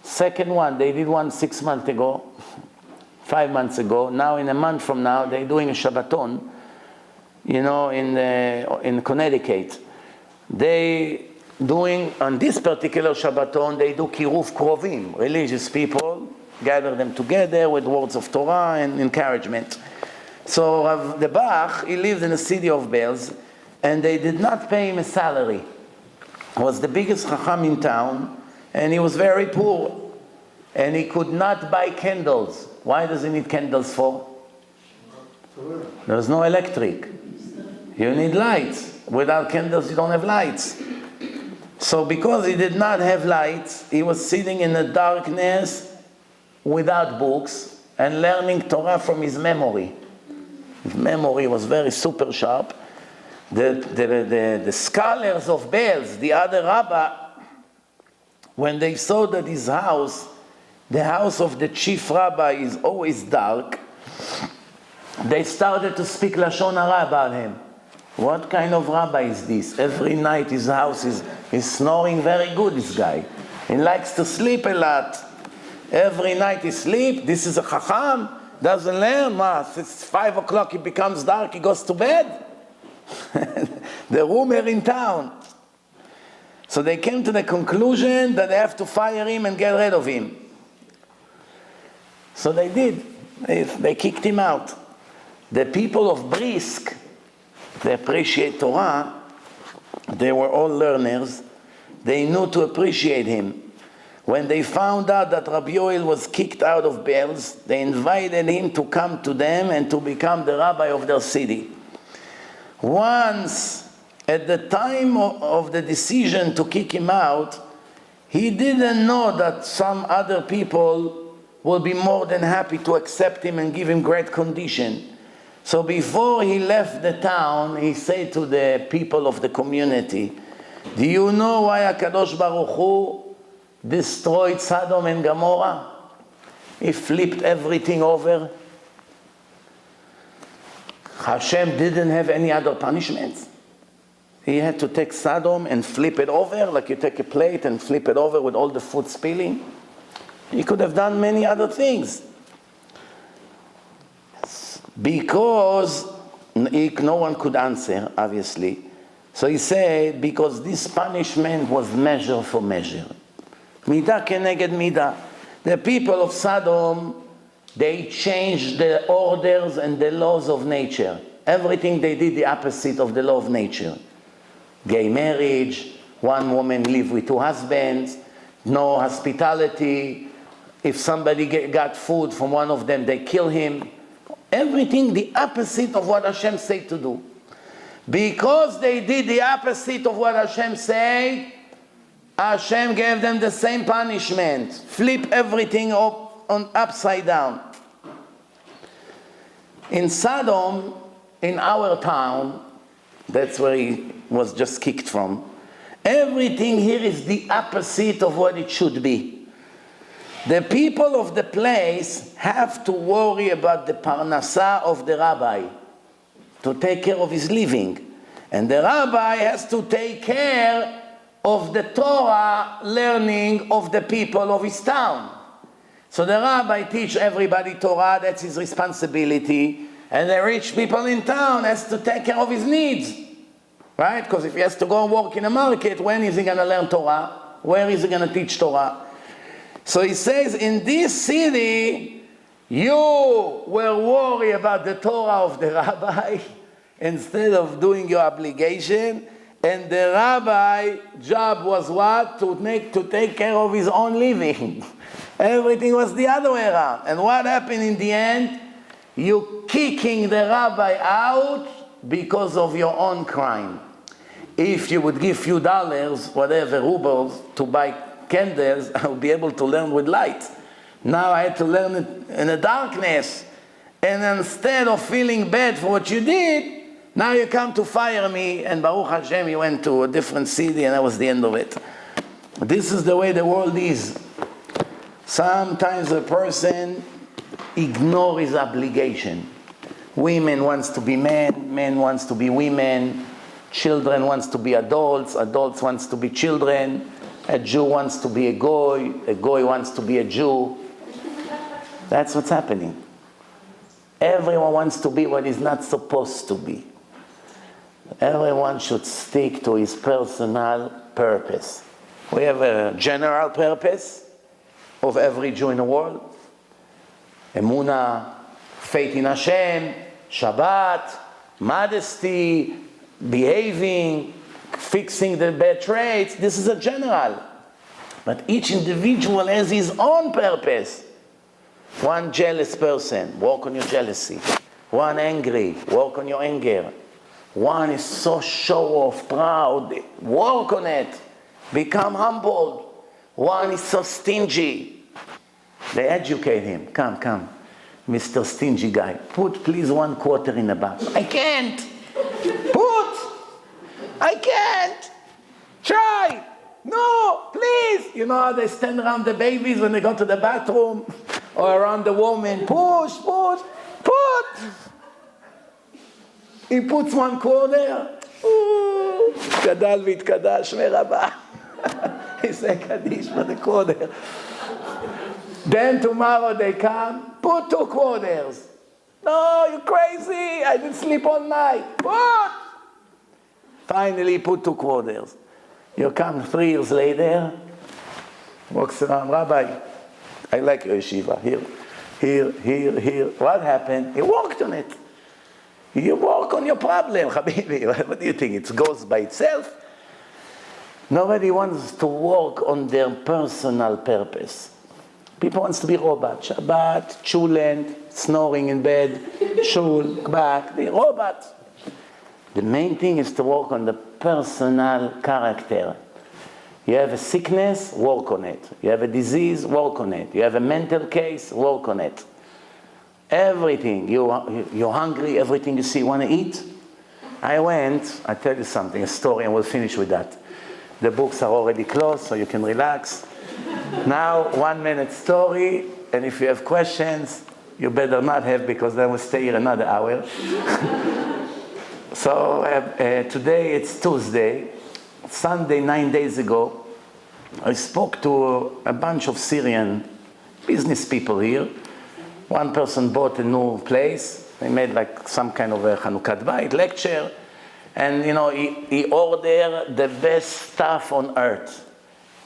Second one, they did one 6 months ago, 5 months ago. Now in a month from now, they're doing a Shabbaton, in Connecticut. They doing, on this particular Shabbaton, they do Kiruv Krovim, religious people, gather them together with words of Torah and encouragement. So the Bach, he lived in the city of Belz, and they did not pay him a salary. He was the biggest Chacham in town, and he was very poor. and he could not buy candles. Why does he need candles for? There's no electric. You need lights. Without candles, you don't have lights. So because he did not have lights, he was sitting in the darkness without books and learning Torah from his memory. His memory was very super sharp. The scholars of Belz, the other rabbi, when they saw that his house, the house of the chief rabbi, is always dark, they started to speak Lashon Hara about him. What kind of rabbi is this? Every night his house is snoring very good, this guy. He likes to sleep a lot. Every night he sleeps. This is a chacham, doesn't learn. It's 5 o'clock, it becomes dark, he goes to bed. The rumor in town. So they came to the conclusion that they have to fire him and get rid of him. So they did. They kicked him out. The people of Brisk, they appreciate Torah. They were all learners. They knew to appreciate him. When they found out that Rabbi Yoel was kicked out of Belz, they invited him to come to them and to become the rabbi of their city. Once, at the time of the decision to kick him out, he didn't know that some other people will be more than happy to accept him and give him great condition. So before he left the town, he said to the people of the community, do you know why HaKadosh Baruch Hu destroyed Sodom and Gomorrah? He flipped everything over. Hashem didn't have any other punishments. He had to take Sodom and flip it over, like you take a plate and flip it over with all the food spilling. He could have done many other things. Because no one could answer, obviously. So he said, because this punishment was measure for measure. Midah keneged midah. The people of Sodom, they changed the orders and the laws of nature. Everything they did the opposite of the law of nature. Gay marriage, one woman live with 2 husbands, no hospitality. If somebody got food from one of them, they kill him. Everything the opposite of what Hashem said to do. Because they did the opposite of what Hashem said, Hashem gave them the same punishment. Flip everything upside down. In Sodom, in our town, that's where he was just kicked from, everything here is the opposite of what it should be. The people of the place have to worry about the parnasa of the rabbi, to take care of his living. And the rabbi has to take care of the Torah learning of the people of his town. So the rabbi teach everybody Torah, that's his responsibility. And the rich people in town has to take care of his needs. Right? Because if he has to go and work in a market, when is he going to learn Torah? Where is he going to teach Torah? So he says, in this city, you were worried about the Torah of the rabbi instead of doing your obligation. And the rabbi's job was what? To take care of his own living. Everything was the other way around. And what happened in the end? You kicking the rabbi out because of your own crime. If you would give few dollars, whatever, rubles, to buy candles, I would be able to learn with light. Now I had to learn it in the darkness. And instead of feeling bad for what you did, now you come to fire me, and Baruch Hashem, you went to a different city, and that was the end of it. This is the way the world is. Sometimes a person ignores his obligation. Women wants to be men, men wants to be women, children wants to be adults, adults wants to be children, a Jew wants to be a goy wants to be a Jew. That's what's happening. Everyone wants to be what he's not supposed to be. Everyone should stick to his personal purpose. We have a general purpose of every Jew in the world. Emunah, faith in Hashem, Shabbat, modesty, behaving, fixing the bad traits. This is a general. But each individual has his own purpose. One jealous person, work on your jealousy. One angry, work on your anger. One is so show-off, proud, work on it. Become humble. One is so stingy. They educate him. Come, Mr. Stingy guy. Put please 1 quarter in the box. I can't. I can't. Try. No, please. You know how they stand around the babies when they go to the bathroom? Or around the woman. Push. He puts 1 quarter. Ooh. Gadal v'tkadash שמי רבה. He said Kaddish for the quarter. Then tomorrow they come, put 2 quarters. No, you're crazy. I didn't sleep all night. Put. Finally, put 2 quarters. You come 3 years later, walks around, Rabbi, I like your yeshiva. Here. What happened? He worked on it. You work on your problem, Habibi. What do you think? It goes by itself? Nobody wants to work on their personal purpose. People want to be robot. Shabbat, chulent, snoring in bed, shul, back, the robot. The main thing is to work on the personal character. You have a sickness, work on it. You have a disease, work on it. You have a mental case, work on it. Everything. You're hungry, everything you see, want to eat? I tell you something, a story, and we'll finish with that. The books are already closed, so you can relax. Now, 1 minute story, and if you have questions, you better not have, because then we'll stay here another hour. So today it's Tuesday. Sunday, 9 days ago, I spoke to a bunch of Syrian business people here. One person bought a new place. They made like some kind of a Chanukah Bayit lecture. And you know, he ordered the best stuff on earth.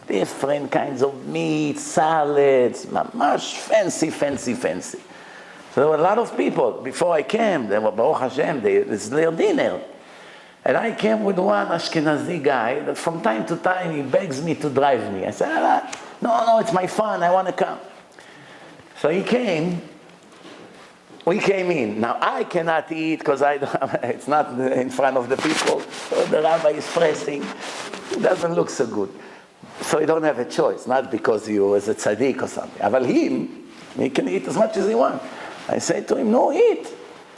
Different kinds of meat, salads, mamash fancy. So there were a lot of people. Before I came, they were Baruch Hashem, it's their dinner. And I came with one Ashkenazi guy that from time to time he begs me to drive me. I said, no, it's my fun, I want to come. So he came. We came in. Now I cannot eat because it's not in front of the people. So the rabbi is pressing. It doesn't look so good. So you don't have a choice, not because you was a tzaddik or something. But he can eat as much as he wants. I say to him, no, eat.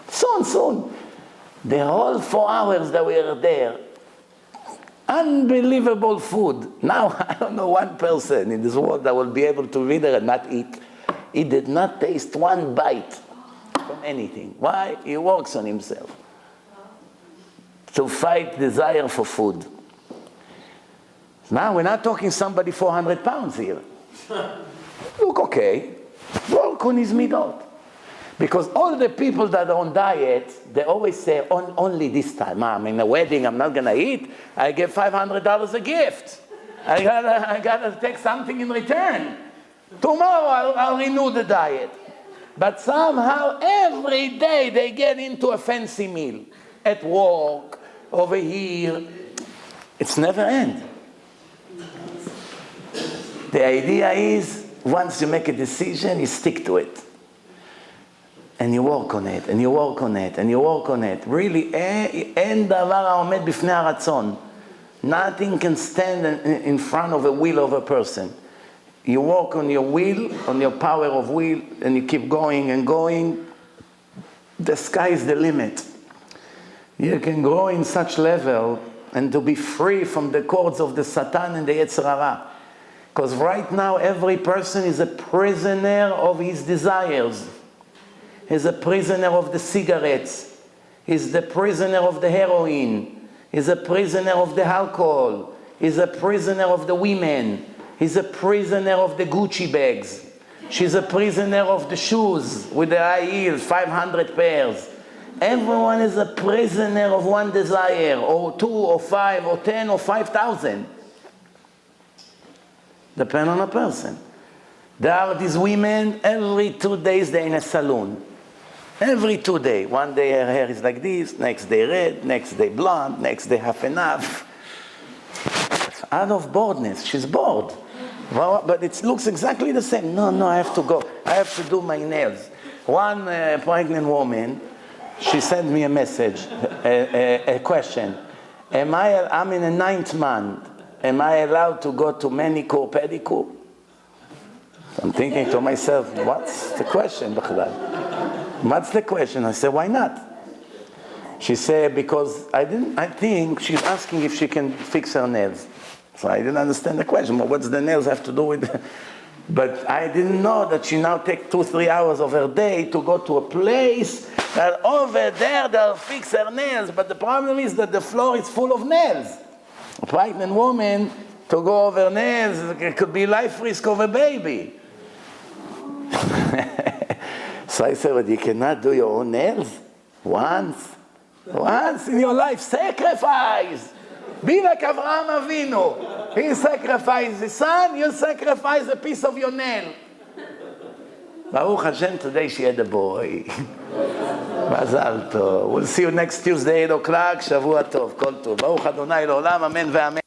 Soon. The whole 4 hours that we were there, unbelievable food. Now I don't know one person in this world that will be able to be there and not eat. He did not taste 1 bite from anything. Why? He works on himself to fight desire for food. Now we're not talking somebody 400 pounds here. Look okay. Work on his midot. Because all the people that are on diet, they always say, only this time. I'm in a wedding, I'm not going to eat. I give $500 a gift. I gotta take something in return. Tomorrow I'll renew the diet. But somehow every day they get into a fancy meal. At work, over here. It's never end. The idea is, once you make a decision, you stick to it. And you work on it, and you work on it, and you work on it. Really, אין דבר העומד בפני הרצון. Nothing can stand in front of a will of a person. You work on your will, on your power of will, and you keep going and going. The sky is the limit. You can grow in such level and to be free from the cords of the Satan and the Yetzer Hara. Because right now every person is a prisoner of his desires. He's a prisoner of the cigarettes. He's the prisoner of the heroin. He's a prisoner of the alcohol. He's a prisoner of the women. He's a prisoner of the Gucci bags. She's a prisoner of the shoes with the high heels, 500 pairs. Everyone is a prisoner of one desire, or 2, or 5, or 10, or 5,000. Depend on a person. There are these women, every 2 days they're in a salon. Every 2 days. One day her hair is like this, next day red, next day blonde, next day half and half. Out of boredness, she's bored. Well, but it looks exactly the same. No, I have to go. I have to do my nails. One pregnant woman, she sent me a message, a question. I'm in the 9th month. Am I allowed to go to manicure, pedicure? I'm thinking to myself, what's the question, Bachlal? What's the question? I said, why not? She said, because I think she's asking if she can fix her nails. So I didn't understand the question. Well, what's the nails have to do with it? But I didn't know that she now takes 2-3 hours of her day to go to a place that over there they'll fix her nails. But the problem is that the floor is full of nails. A pregnant woman to go over nails, it could be life risk of a baby. So I said, but you cannot do your own nails? Once in your life, sacrifice. Be like Avraham Avinu. He sacrificed his son, you sacrifice a piece of your nail. Baruch Hashem, today she had a boy. Mazal tov. We'll see you next Tuesday, 8 o'clock. Shavua tov, kol tov. Baruch Adonai l'olam, amen ve'amen.